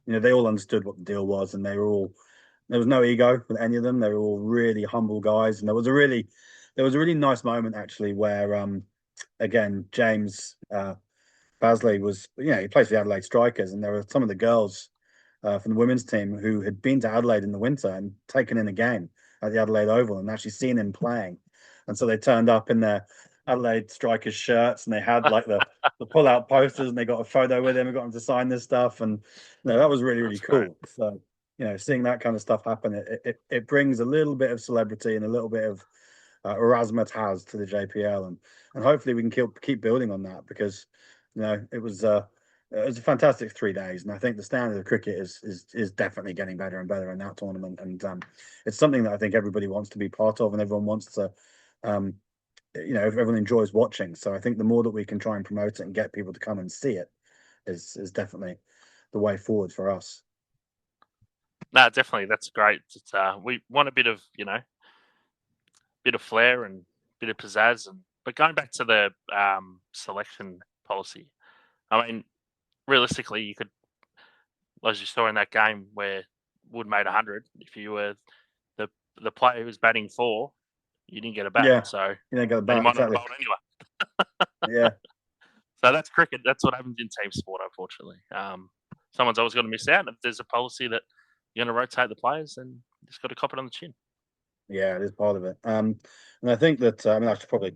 They all understood what the deal was, and there was no ego with any of them. They were all really humble guys, and there was a really nice moment actually where again James Basley was he plays for the Adelaide Strikers, and there were some of the girls from the women's team who had been to Adelaide in the winter and taken in a game at the Adelaide Oval and actually seen him playing. And so they turned up in their Adelaide Strikers shirts and they had like the pull out posters and they got a photo with him and got him to sign this stuff. And that was really, really That's great. cool. So, seeing that kind of stuff happen, it brings a little bit of celebrity and a little bit of razzmatazz to the JPL, and hopefully we can keep building on that because it was a fantastic 3 days, and I think the standard of cricket is definitely getting better and better in that tournament, and it's something that I think everybody wants to be part of, and everyone wants to, everyone enjoys watching. So I think the more that we can try and promote it and get people to come and see it is definitely the way forward for us. No, definitely, that's great. We want a bit of flair and bit of pizzazz, but going back to the selection policy, I mean, realistically, you could, as you saw in that game where Wood made 100, if you were the player who was batting 4, you didn't get a bat, Yeah, so you know, go and you back might not have exactly. bowled anyway. Yeah, So that's cricket. That's what happens in team sport, unfortunately. Someone's always going to miss out. If there's a policy that you're going to rotate the players, then you just got to cop it on the chin. yeah, it is part of it. And I think that I should probably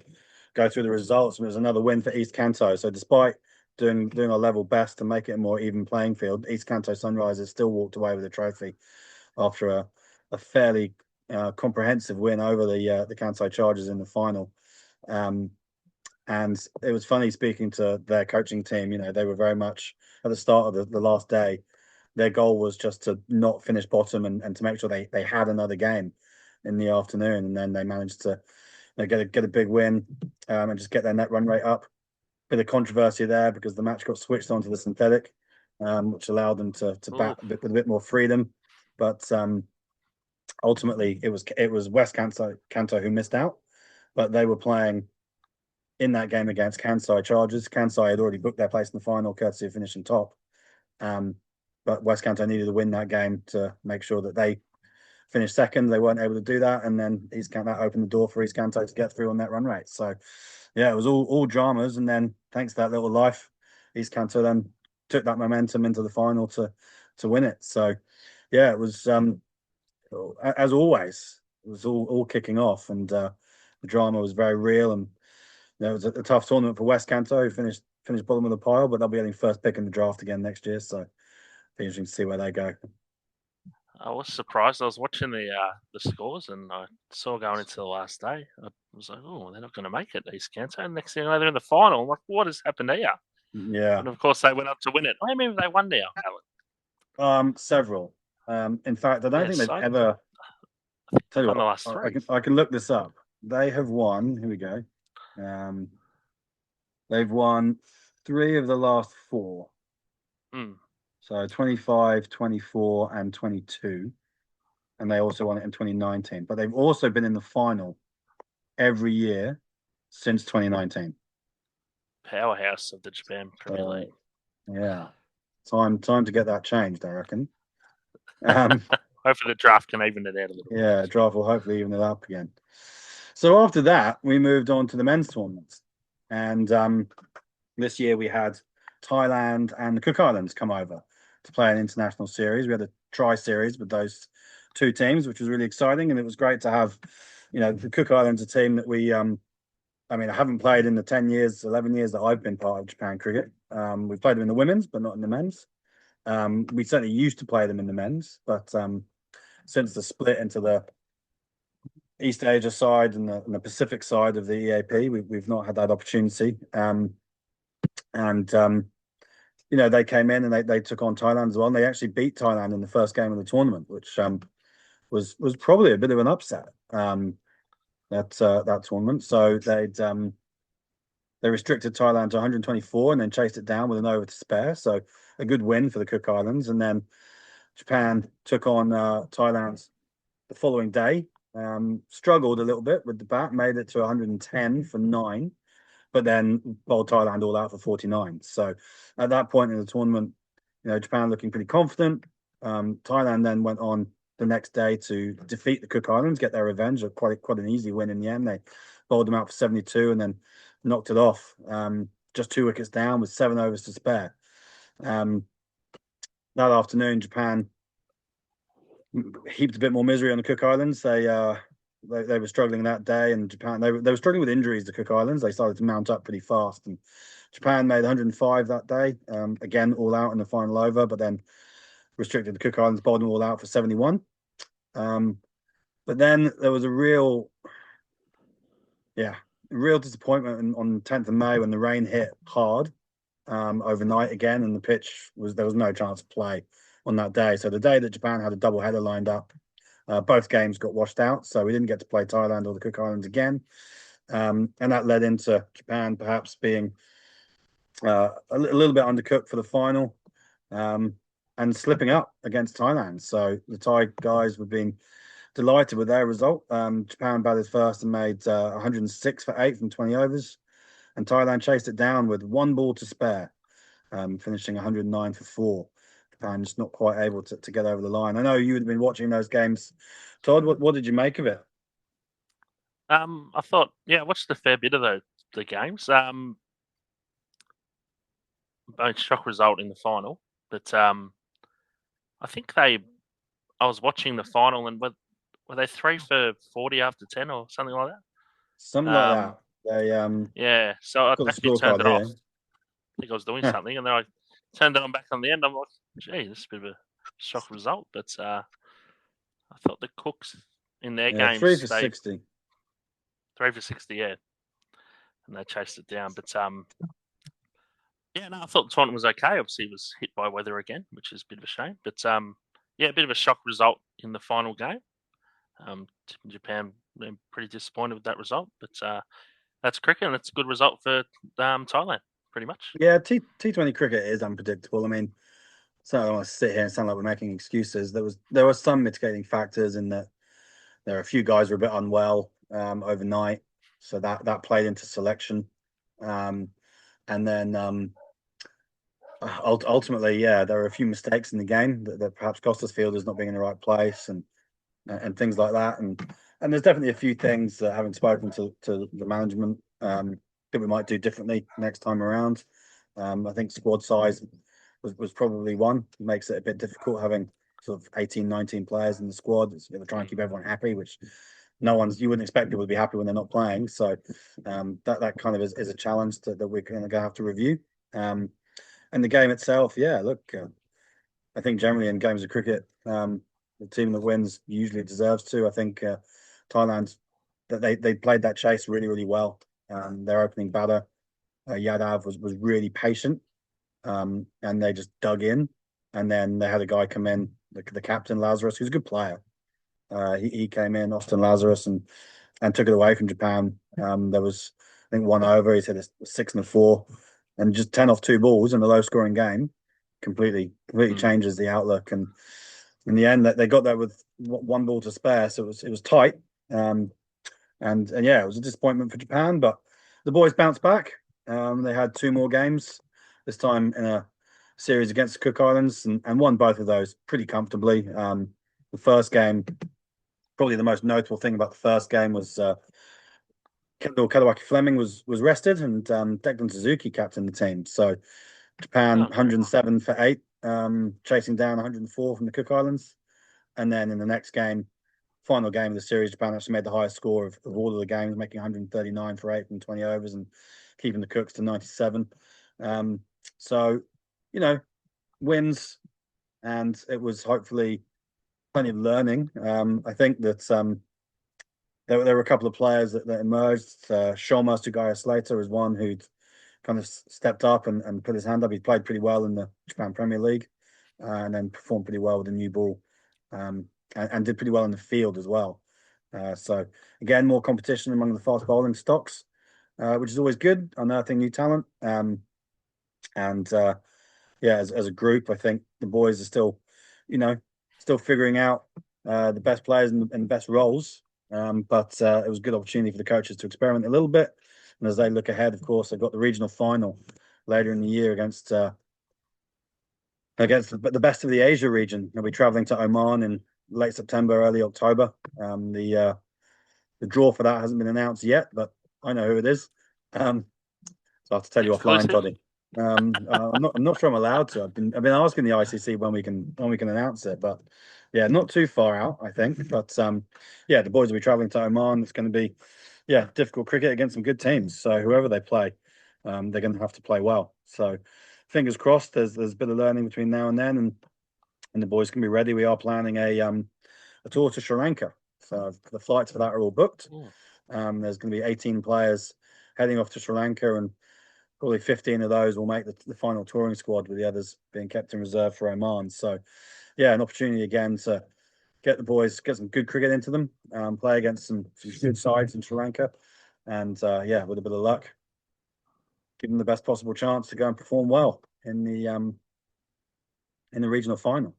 go through the results. It was another win for East Canto. So despite doing our level best to make it a more even playing field, East Canto Sunrisers still walked away with a trophy after a fairly comprehensive win over the Kansai Chargers in the final. And it was funny speaking to their coaching team. They were very much at the start of the last day. Their goal was just to not finish bottom and to make sure they had another game in the afternoon. And then they managed to get a big win and just get their net run rate up. Bit of controversy there because the match got switched onto the synthetic, which allowed them to Ooh. bat with a bit more freedom. But ultimately, it was West Kanto who missed out, but they were playing in that game against Kansai Chargers. Kansai had already booked their place in the final, courtesy of finishing top. But West Kanto needed to win that game to make sure that they finished second. They weren't able to do that, and then East Kanto opened the door for East Kanto to get through on that run rate. So, yeah, it was all dramas, and then thanks to that little life, East Kanto then took that momentum into the final to win it. So, yeah, it was as always, it was all kicking off, and the drama was very real, and it was a tough tournament for West Kanto, who finished bottom of the pile, but they'll be getting first pick in the draft again next year. So, be interesting to see where they go. I was surprised. I was watching the scores and I saw going into the last day. I was like, oh, they're not going to make it, East Canto. And next thing I know, they're in the final. I'm like, what has happened here? Yeah. And of course, they went up to win it. I mean, they won now, Alan. Several. In fact, I don't Yeah, think they've so ever. Tell you won the what, last I, I three. can I can look this up. They have won. Here we go. Um, they've won 3 of the last 4. Mm. So 25, 24, and 22. And they also won it in 2019. But they've also been in the final every year since 2019. Powerhouse of the Japan Premier League. Yeah. Time to get that changed, I reckon. Um, Hopefully, the draft can even it out a little bit. yeah, draft will hopefully even it up again. So after that, we moved on to the men's tournaments. And this year we had Thailand and the Cook Islands come over to play an international series. We had a tri-series with those 2 teams, which was really exciting. And it was great to have, the Cook Islands, a team that I haven't played in the 10 years, 11 years that I've been part of Japan cricket. We've played them in the women's, but not in the men's. We certainly used to play them in the men's, but since the split into the East Asia side and the Pacific side of the EAP, we've not had that opportunity. And they came in and they took on Thailand as well. And they actually beat Thailand in the first game of the tournament, which was probably a bit of an upset. That tournament. So they restricted Thailand to 124 and then chased it down with an over to spare. So a good win for the Cook Islands. And then Japan took on Thailand the following day. Struggled a little bit with the bat, made it to 110 for 9, but then bowled Thailand all out for 49. So at that point in the tournament, Japan looking pretty confident. Thailand then went on the next day to defeat the Cook Islands, get their revenge. Quite an easy win in the end. They bowled them out for 72 and then knocked it off. Just 2 wickets down with 7 overs to spare. that afternoon, Japan heaped a bit more misery on the Cook Islands. They were struggling that day, and Japan they were struggling with injuries. The Cook Islands they started to mount up pretty fast, and Japan made 105 that day. Again, all out in the final over, but then restricted the Cook Islands, bowled them all out for 71. Um, but then there was a yeah, real disappointment on 10th of May when the rain hit hard overnight again, and there was no chance of play on that day. So the day that Japan had a double header lined up, both games got washed out, so we didn't get to play Thailand or the Cook Islands again, and that led into Japan perhaps being a little bit undercooked for the final, um, and slipping up against Thailand. So the Thai guys were being delighted with their result. Japan batted first and made 106 for 8 from 20 overs, and Thailand chased it down with one ball to spare, finishing 109 for 4. Japan just not quite able to get over the line. I know you had been watching those games. Todd, what did you make of it? I thought, yeah, I watched a fair bit of the games. A shock result in the final, but I think I was watching the final, and were they 3 for 40 after 10 or something like that? Something like that. They Yeah. So I got the actually turned scorecard it off. here. I think I was doing something, and then I turned it on back on the end. I'm like, gee, this is a bit of a shock result, but I thought the Cooks in their Yeah, three games for they 60. 3 for 60, yeah, and they chased it down. But yeah, no, I thought the tournament was okay. Obviously, it was hit by weather again, which is a bit of a shame. But yeah, a bit of a shock result in the final game. Japan pretty disappointed with that result, but that's cricket, and it's a good result for Thailand, pretty much. Yeah, T20 cricket is unpredictable. I mean, so I don't want to sit here and sound like we're making excuses. There were some mitigating factors in that there are a few guys who were a bit unwell overnight, so that played into selection. Um, and then ultimately, yeah, there were a few mistakes in the game that perhaps cost us fielders not being in the right place and things like that. And there's definitely a few things having spoken to the management that we might do differently next time around. I think squad size was probably one. It makes it a bit difficult having sort of 18, 19 players in the squad. It's going to try and keep everyone happy, which you wouldn't expect people to be happy when they're not playing. So that kind of is a challenge that we're going to have to review. And the game itself, yeah, look, I think generally in games of cricket, the team that wins usually deserves to. I think Thailand that they played that chase really really well. Their opening batter Yadav was really patient, and they just dug in. And then they had a guy come in, the captain Lazarus, who's a good player. He came in, Austin Lazarus, and took it away from Japan. There was I think one over. He said it's 6 and 4, and just 10 off 2 balls in a low scoring game completely Mm. changes the outlook. And in the end, that they got that with one ball to spare, so it was tight. Um, and yeah, it was a disappointment for Japan, but the boys bounced back. They had 2 more games, this time in a series against the Cook Islands, and won both of those pretty comfortably. The first game, probably the most notable thing about the first game was Kendall Kadawaki Fleming was rested, and Declan Suzuki captained the team. So Japan Oh, yeah. 107 for 8, chasing down 104 from the Cook Islands. And then in the next game, final game of the series, Japan actually made the highest score of all of the games, making 139 for 8 from 20 overs and keeping the Cooks to 97. Um, so, you know, wins, and it was hopefully plenty of learning. I think that there were a couple of players that emerged. Sharma Sugaya Slater is one who'd kind of stepped up and put his hand up. He played pretty well in the Japan Premier League, and then performed pretty well with the new ball, and did pretty well in the field as well. So again, more competition among the fast bowling stocks, which is always good, unearthing new talent. And yeah, as a group, I think the boys are still, you know, still figuring out the best players and the best roles. But it was a good opportunity for the coaches to experiment a little bit. And as they look ahead, of course, they've got the regional final later in the year against the best of the Asia region. They'll be traveling to Oman in late September, early October. The draw for that hasn't been announced yet, but I know who it is. So I have to tell you offline, Exclusive. Toddy. I'm not sure I'm allowed to. I've been asking the ICC when we can announce it, but yeah, not too far out, I think. But yeah, the boys will be traveling to Oman. It's going to be difficult cricket against some good teams. So whoever they play, they're going to have to play well. So fingers crossed. There's a bit of learning between now and then, and the boys can be ready. We are planning a tour to Sri Lanka. So the flights for that are all booked. Mm. There's going to be 18 players heading off to Sri Lanka, and probably 15 of those will make the final touring squad, with the others being kept in reserve for Oman. So, yeah, an opportunity again to get the boys, get some good cricket into them, play against some good sides in Sri Lanka, and yeah, with a bit of luck, give them the best possible chance to go and perform well in the regional final.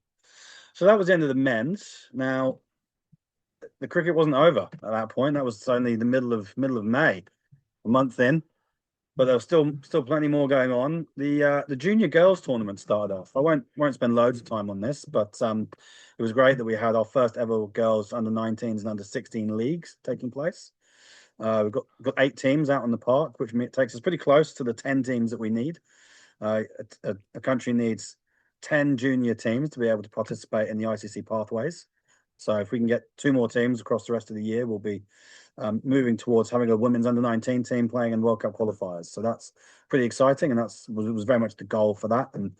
So that was the end of the men's. Now, the cricket wasn't over at that point. That was only the middle of May, a month in. But there was still plenty more going on. The junior girls tournament started off. I won't spend loads of time on this, but it was great that we had our first ever girls under 19s and under 16 leagues taking place. We've got 8 teams out on the park, which takes us pretty close to the 10 teams that we need. A country needs 10 junior teams to be able to participate in the ICC pathways. So if we can get 2 more teams across the rest of the year, we'll be moving towards having a women's under 19 team playing in World Cup qualifiers. So that's pretty exciting, and was very much the goal for that. And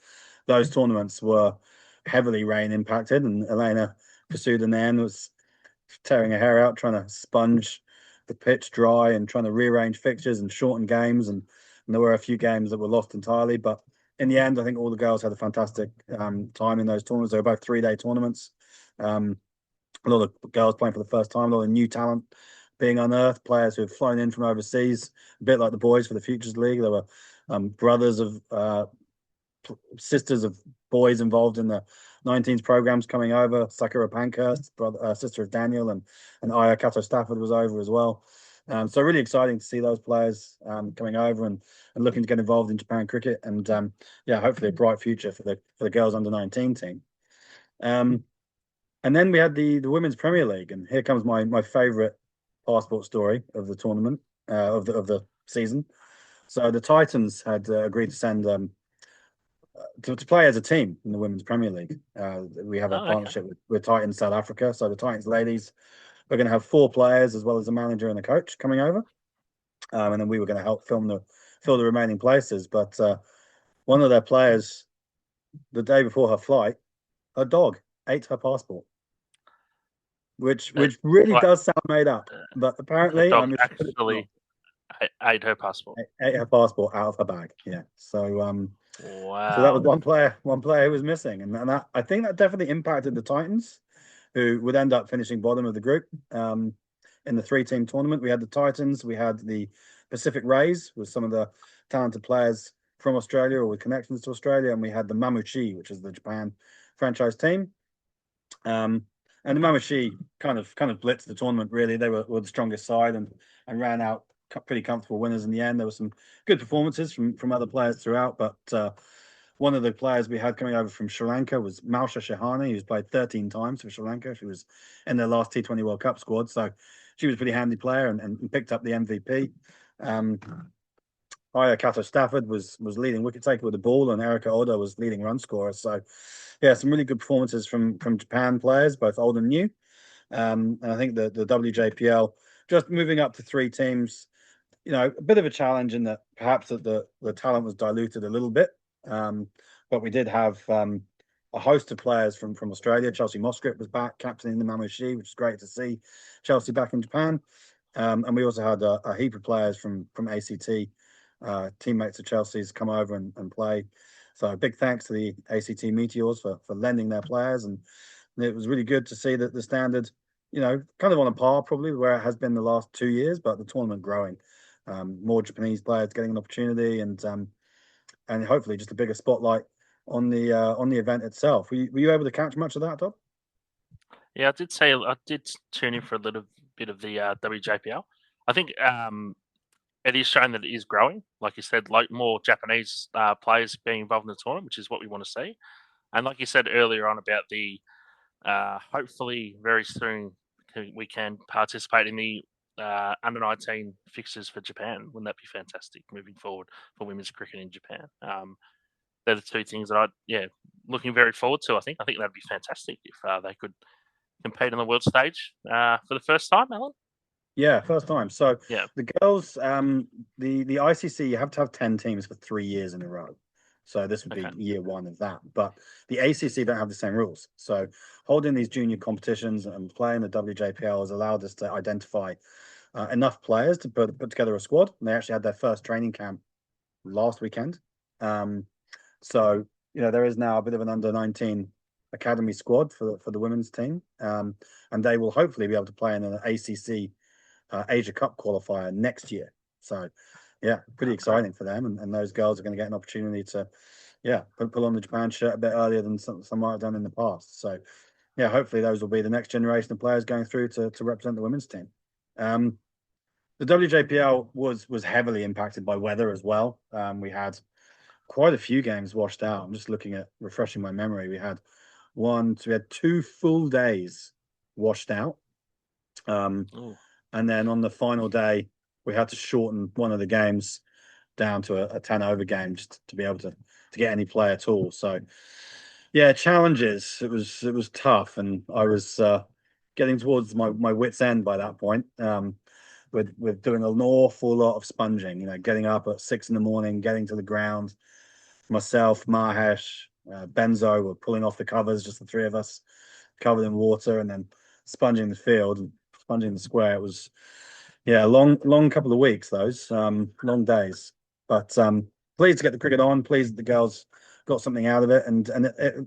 those tournaments were heavily rain impacted, and Elena Kasudanan was tearing her hair out trying to sponge the pitch dry and trying to rearrange fixtures and shorten games. And there were a few games that were lost entirely, but in the end, I think all the girls had a fantastic time in those tournaments. They were both 3-day tournaments. Um, a lot of girls playing for the first time, a lot of new talent being unearthed, players who have flown in from overseas, a bit like the boys for the Futures League. There were brothers of sisters of boys involved in the 19s programs coming over. Sakura Pankhurst, brother, sister of Daniel, and Aya Kato Stafford was over as well. So really exciting to see those players coming over and looking to get involved in Japan cricket, and yeah, hopefully a bright future for the girls under 19 team. And then we had the women's Premier League, and here comes my favourite passport story of the tournament of the season. So the Titans had agreed to send to play as a team in the Women's Premier League. We have a Oh, okay. partnership with Titans South Africa. So the Titans ladies are going to have 4 players as well as a manager and a coach coming over, and then we were going to help fill the remaining places. But one of their players, the day before her flight, her dog ate her passport, which That, which really what, does sound made up. But her apparently, dog I'm assured it's not. actually ate her passport. Ate her passport out of her bag. Yeah. So that was Wow. one player who was missing, and that, I think that definitely impacted the Titans, who would end up finishing bottom of the group. In the 3-team tournament, we had the Titans, we had the Pacific Rays with some of the talented players from Australia or with connections to Australia, and we had the Mamuchi, which is the Japan franchise team. Um, and the Mamuchi kind of blitzed the tournament. Really, they were the strongest side and ran out pretty comfortable winners in the end. There were some good performances from other players throughout, but one of the players we had coming over from Sri Lanka was Mausha Shahani, who's played 13 times for Sri Lanka. She was in their last T20 World Cup squad, so she was a pretty handy player and picked up the MVP. Aya Kato Stafford was leading wicket taker with the ball, and Erica Oda was leading run scorer. So, yeah, some really good performances from Japan players, both old and new. And I think the WJPL just moving up to 3 teams, a bit of a challenge in that perhaps that the talent was diluted a little bit. But we did have a host of players from Australia. Chelsea Moscrip was back captaining the Mamushi, which is great to see Chelsea back in Japan. And we also had a heap of players from ACT, teammates of Chelsea's, come over and play. So big thanks to the ACT Meteors for lending their players, and it was really good to see that the standard, kind of on a par probably where it has been the last 2 years, but the tournament growing, more Japanese players getting an opportunity, and hopefully just a bigger spotlight on the event itself. Were you able to catch much of that, Dob? Yeah, I did tune in for a little bit of the WJPL. I think it is showing that it is growing. Like you said, like more Japanese players being involved in the tournament, which is what we want to see. And like you said earlier on about the hopefully very soon we can participate in the under 19 fixtures for Japan. Wouldn't that be fantastic moving forward for women's cricket in Japan? They're the two things that looking very forward to. I think that'd be fantastic if they could compete on the world stage for the first time, Alan. Yeah, first time. So Yeah. the girls, the ICC, you have to have 10 teams for 3 years in a row. So this would be Okay. year one of that. But the ACC don't have the same rules. So holding these junior competitions and playing the WJPL has allowed us to identify enough players to put together a squad. And they actually had their first training camp last weekend. Um, so there is now a bit of an under 19 academy squad for the women's team, and they will hopefully be able to play in an ACC Asia Cup qualifier next year. So, yeah, pretty exciting for them, and those girls are going to get an opportunity to, pull on the Japan shirt a bit earlier than some might have done in the past. So, yeah, hopefully those will be the next generation of players going through to represent the women's team. The WJPL was heavily impacted by weather as well. We had quite a few games washed out. I'm just looking at refreshing my memory. We had we had 2 full days washed out. And then on the final day, we had to shorten one of the games down to a 10 over game just to be able to get any play at all. So yeah, challenges. It was tough, and I was getting towards my wits end by that point. With doing an awful lot of sponging, getting up at 6 in the morning, getting to the ground. Myself, Mahesh, Benzo were pulling off the covers, just the three of us, covered in water, and then sponging the field and sponging the square. It was, yeah, long couple of weeks, those long days. But pleased to get the cricket on, pleased that the girls got something out of it, and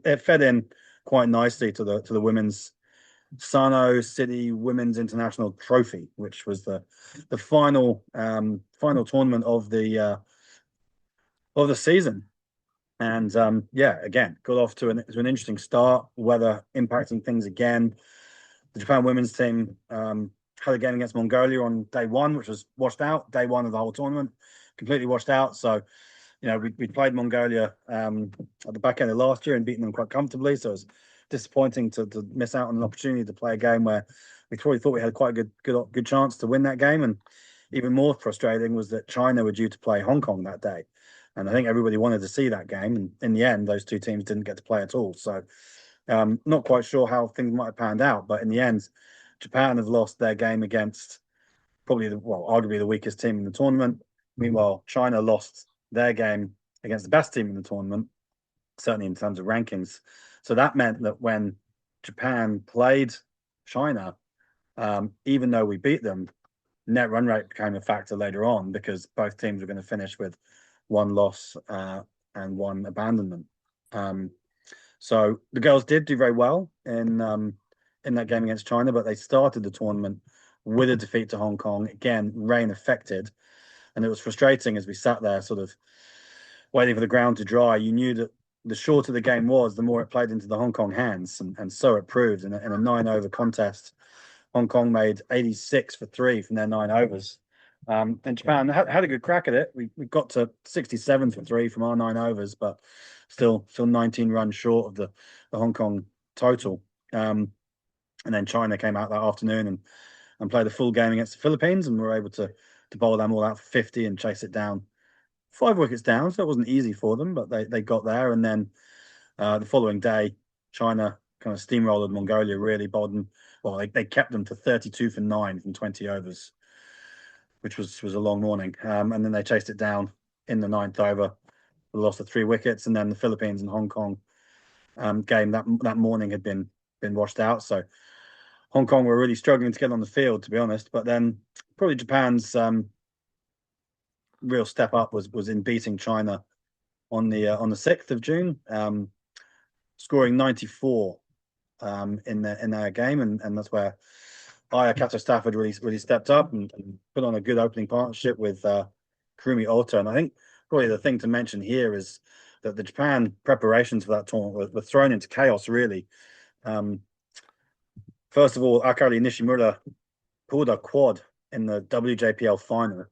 it fed in quite nicely to the women's Sano City Women's International Trophy, which was the final tournament of the season. And again, got off to an interesting start. Weather impacting things again. The Japan women's team had a game against Mongolia on day one, which was washed out. Day one of the whole tournament, completely washed out. So, we played Mongolia at the back end of last year and beaten them quite comfortably. So it was disappointing to miss out on an opportunity to play a game where we probably thought we had quite a good chance to win that game. And even more frustrating was that China were due to play Hong Kong that day. And I think everybody wanted to see that game. And in the end, those two teams didn't get to play at all. So not quite sure how things might have panned out. But in the end, Japan have lost their game against arguably the weakest team in the tournament. Meanwhile, China lost their game against the best team in the tournament, certainly in terms of rankings. So that meant that when Japan played China, even though we beat them, net run rate became a factor later on because both teams were going to finish with one loss and one abandonment. So the girls did do very well in that game against China, but they started the tournament with a defeat to Hong Kong. Again, rain affected, and it was frustrating as we sat there sort of waiting for the ground to dry. You knew that the shorter the game was, the more it played into the Hong Kong hands, and so it proved. In a 9-over contest, Hong Kong made 86 for 3 from their 9 overs. And Japan had a good crack at it. We got to 67 for 3 from our 9 overs, but still 19 runs short of the Hong Kong total. And then China came out that afternoon and played a full game against the Philippines, and were able to bowl them all out for 50 and chase it down 5 wickets down. So it wasn't easy for them, but they got there. And then the following day, China kind of steamrolled Mongolia, really bowled them. Well, they kept them to 32 for 9 from 20 overs, which was a long morning. And then they chased it down in the 9th over, with a loss of 3 wickets. And then the Philippines and Hong Kong game that morning had been washed out. So Hong Kong were really struggling to get on the field, to be honest. But then probably Japan's real step up was in beating China on the 6th of June, scoring 94 in their game, and that's where Kato Stafford really stepped up and put on a good opening partnership with Kurumi Ota. And I think probably the thing to mention here is that the Japan preparations for that tournament were thrown into chaos, really. First of all, Akari Nishimura pulled a quad in the WJPL final.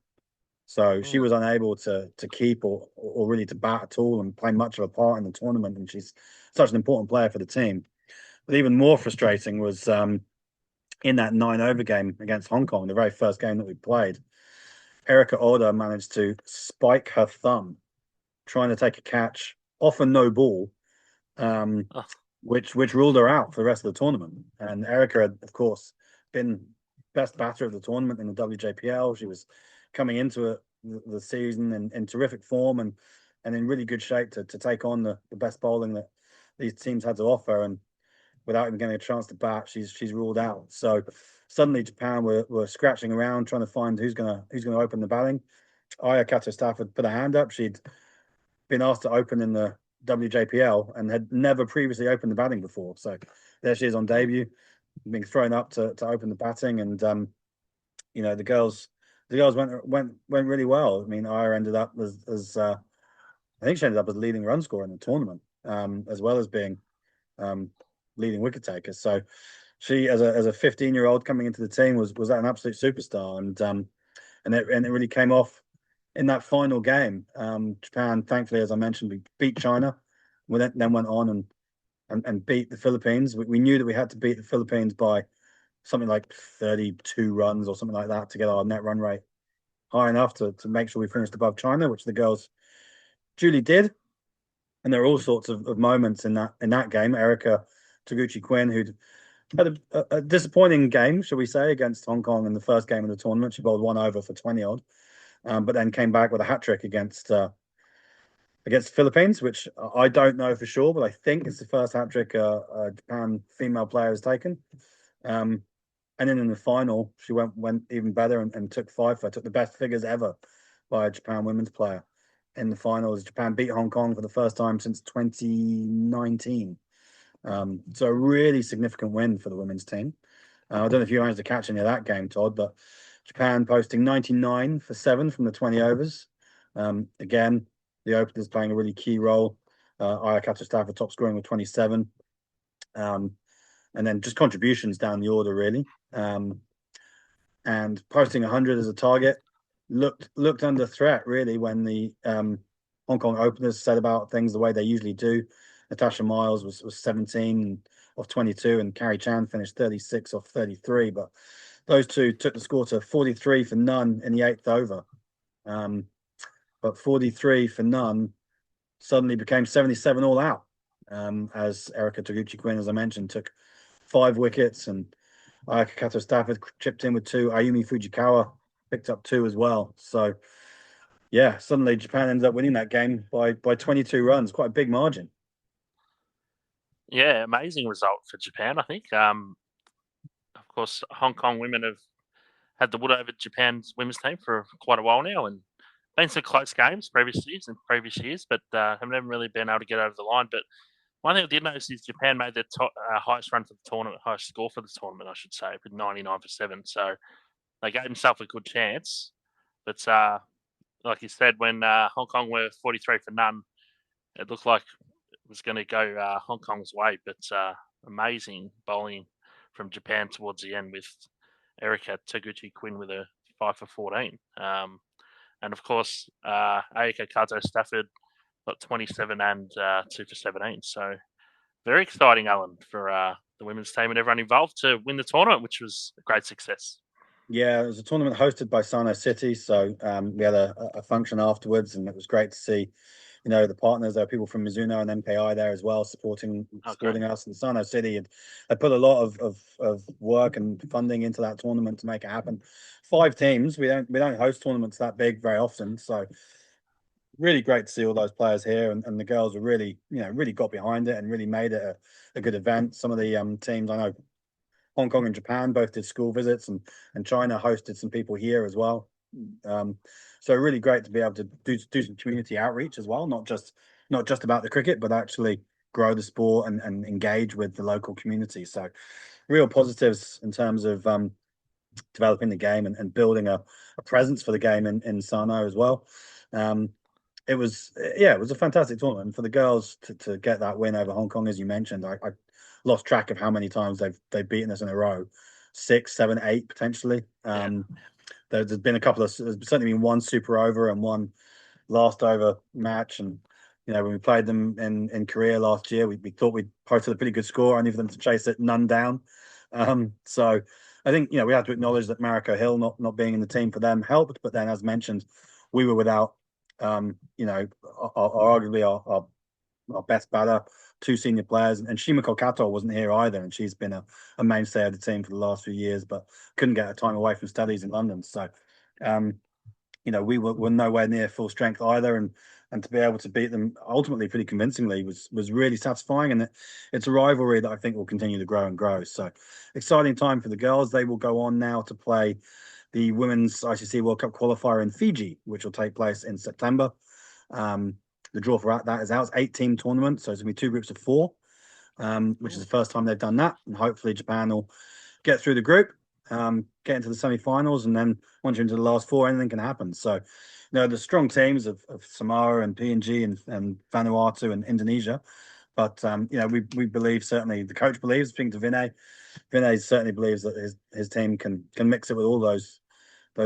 So she was unable to keep or really to bat at all and play much of a part in the tournament. And she's such an important player for the team. But even more frustrating was in that 9 over game against Hong Kong, the very first game that we played, Erica Oda managed to spike her thumb trying to take a catch off a no ball, um, Oh, which ruled her out for the rest of the tournament. And Erica had, of course, been best batter of the tournament in the WJPL. She was coming into the season in terrific form and in really good shape to take on the best bowling that these teams had to offer. And without even getting a chance to bat, she's ruled out. So suddenly Japan were scratching around trying to find who's gonna open the batting. Aya Kato Stafford put a hand up. She'd been asked to open in the WJPL and had never previously opened the batting before. So there she is on debut, being thrown up to open the batting, and the girls went really well. I mean, Aya ended up as I think she ended up as leading run scorer in the tournament, as well as being um, leading wicket taker. So she, as a 15-year-old coming into the team, was an absolute superstar, and it really came off in that final game. Japan, thankfully, as I mentioned, we beat China. We then went on and beat the Philippines. We knew that we had to beat the Philippines by something like 32 runs or something like that to get our net run rate high enough to make sure we finished above China, which the girls duly did. And there are all sorts of moments in that game. Erica Taguchi Quinn, who'd had a disappointing game, shall we say, against Hong Kong in the first game of the tournament. She bowled 1 over for 20 odd, but then came back with a hat trick against the Philippines, which I don't know for sure, but I think it's the first hat trick a Japan female player has taken. Um, and then in the final, she went even better and took took the best figures ever by a Japan women's player in the finals. Japan beat Hong Kong for the first time since 2019. So a really significant win for the women's team. I don't know if you managed to catch any of that game, Todd, but Japan posting 99 for 7 from the 20 overs. Again, the openers playing a really key role. Ayakato Stafford top scoring with 27. Um, and then just contributions down the order, really. And posting 100 as a target looked under threat, really, when the Hong Kong openers set about things the way they usually do. Natasha Miles was 17 off 22, and Carrie Chan finished 36 off 33. But those two took the score to 43 for none in the eighth over. But 43 for none suddenly became 77 all out, as Erica Taguchi Quinn, as I mentioned, took 5 wickets, and Kato Stafford chipped in with 2. Ayumi Fujikawa picked up 2 as well. So, yeah, suddenly Japan ended up winning that game by 22 runs, quite a big margin. yeah, amazing result for Japan, I think. Of course, Hong Kong women have had the wood over Japan's women's team for quite a while now, and been some close games previous years, but have never really been able to get over the line. But one thing I did notice is Japan made the highest run for the tournament, highest score for the tournament, I should say, with 99 for 7. So they gave themselves a good chance. But like you said, when Hong Kong were 43 for none, it looked like it was going to go Hong Kong's way. But amazing bowling from Japan towards the end with Erika Taguchi Quinn with a 5 for 14. And of course, Ayaka Kato Stafford got 27 and 2 for 17. So very exciting, Alan, for the women's team and everyone involved to win the tournament, which was a great success. Yeah, it was a tournament hosted by Sano City, so we had a function afterwards, and it was great to see, the partners. There were people from Mizuno and MKI there as well, supporting Okay. supporting us. And Sano City had put a lot of work and funding into that tournament to make it happen. 5 teams. We don't host tournaments that big very often, so really great to see all those players here, and the girls were really, really got behind it and really made it a good event. Some of the teams I know, Hong Kong and Japan both did school visits, and China hosted some people here as well. Um, so really great to be able to do some community outreach as well, not just about the cricket, but actually grow the sport and engage with the local community. So real positives in terms of developing the game and building a presence for the game in Sano as well. Um, it was a fantastic tournament for the girls to get that win over Hong Kong, as you mentioned. I lost track of how many times they've beaten us in a row, 6, 7, 8 potentially. Yeah. There's been there's certainly been one super over and one last over match, and when we played them in Korea last year, we thought we'd posted a pretty good score, only for them to chase it none down. So I think we have to acknowledge that Mariko Hill not being in the team for them helped, but then as mentioned, we were without arguably our best batter, two senior players, and Shima Kolkato wasn't here either, and she's been a mainstay of the team for the last few years, but couldn't get her time away from studies in London. So, we were nowhere near full strength either, and to be able to beat them ultimately pretty convincingly was really satisfying, and it's a rivalry that I think will continue to grow and grow. So, exciting time for the girls. They will go on now to play the Women's ICC World Cup qualifier in Fiji, which will take place in September. The draw for that is out. It's 8-team tournament, so it's going to be 2 groups of 4, which is the first time they've done that. And hopefully Japan will get through the group, get into the semi-finals, and then once you're into the last 4, anything can happen. So, the strong teams of Samoa and PNG and Vanuatu and Indonesia. But we believe, certainly the coach believes, speaking to Vinay certainly believes that his team can mix it with all those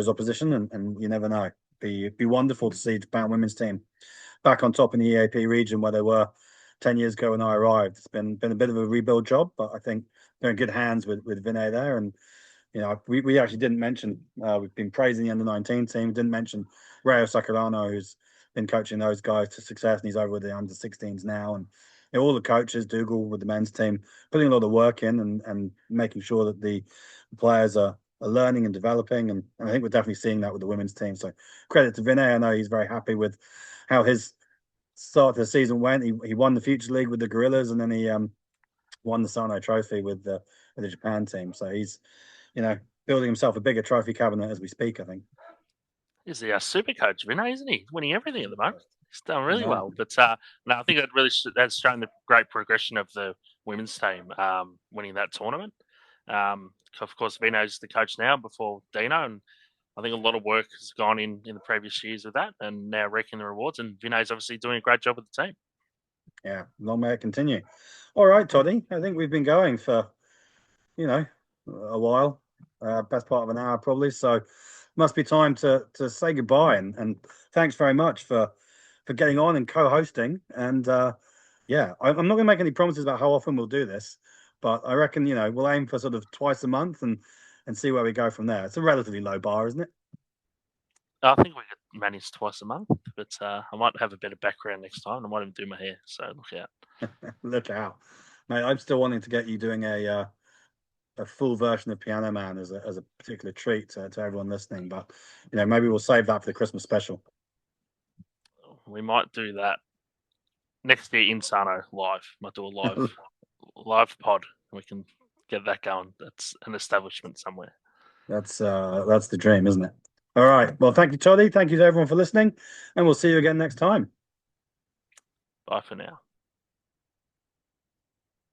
opposition, and you never know. Be wonderful to see Japan women's team back on top in the EAP region where they were 10 years ago when I arrived. It's been a bit of a rebuild job, but I think they're in good hands with Vinay there. And we actually didn't mention, we've been praising the under-19 team. We didn't mention Rayo Sakurano, who's been coaching those guys to success, and he's over with the under-16s now. And all the coaches, Dougal with the men's team, putting a lot of work in and making sure that the players are learning and developing. And I think we're definitely seeing that with the women's team. So credit to Vinay. I know he's very happy with how his start of the season went. He won the Future League with the Gorillas, and then he won the Sano Trophy with the Japan team. So he's building himself a bigger trophy cabinet as we speak, I think. He's the super coach, Vinay, isn't he? Winning everything at the moment. He's done really Yeah. well. But no, I think that really that's shown the great progression of the women's team winning that tournament. Of course, Vinay's the coach now before Dino, and I think a lot of work has gone in the previous years with that, and now reaping the rewards. And Vinay's obviously doing a great job with the team. Yeah, long may it continue. All right, Toddy. I think we've been going for a while, best part of an hour probably. So must be time to say goodbye. And thanks very much for getting on and co-hosting. And yeah, I'm not going to make any promises about how often we'll do this, but I reckon we'll aim for sort of twice a month and see where we go from there. It's a relatively low bar, isn't it? I think we could manage twice a month, but I might have a better background next time. I might even do my hair, so look out. Look out, mate! I'm still wanting to get you doing a full version of Piano Man as a particular treat to everyone listening. But maybe we'll save that for the Christmas special. We might do that next year in Sano live. Might do a live pod, and we can get that going. That's an establishment somewhere. That's the dream, isn't it? All right. Well, thank you, Toddy. Thank you to everyone for listening, and we'll see you again next time. Bye for now.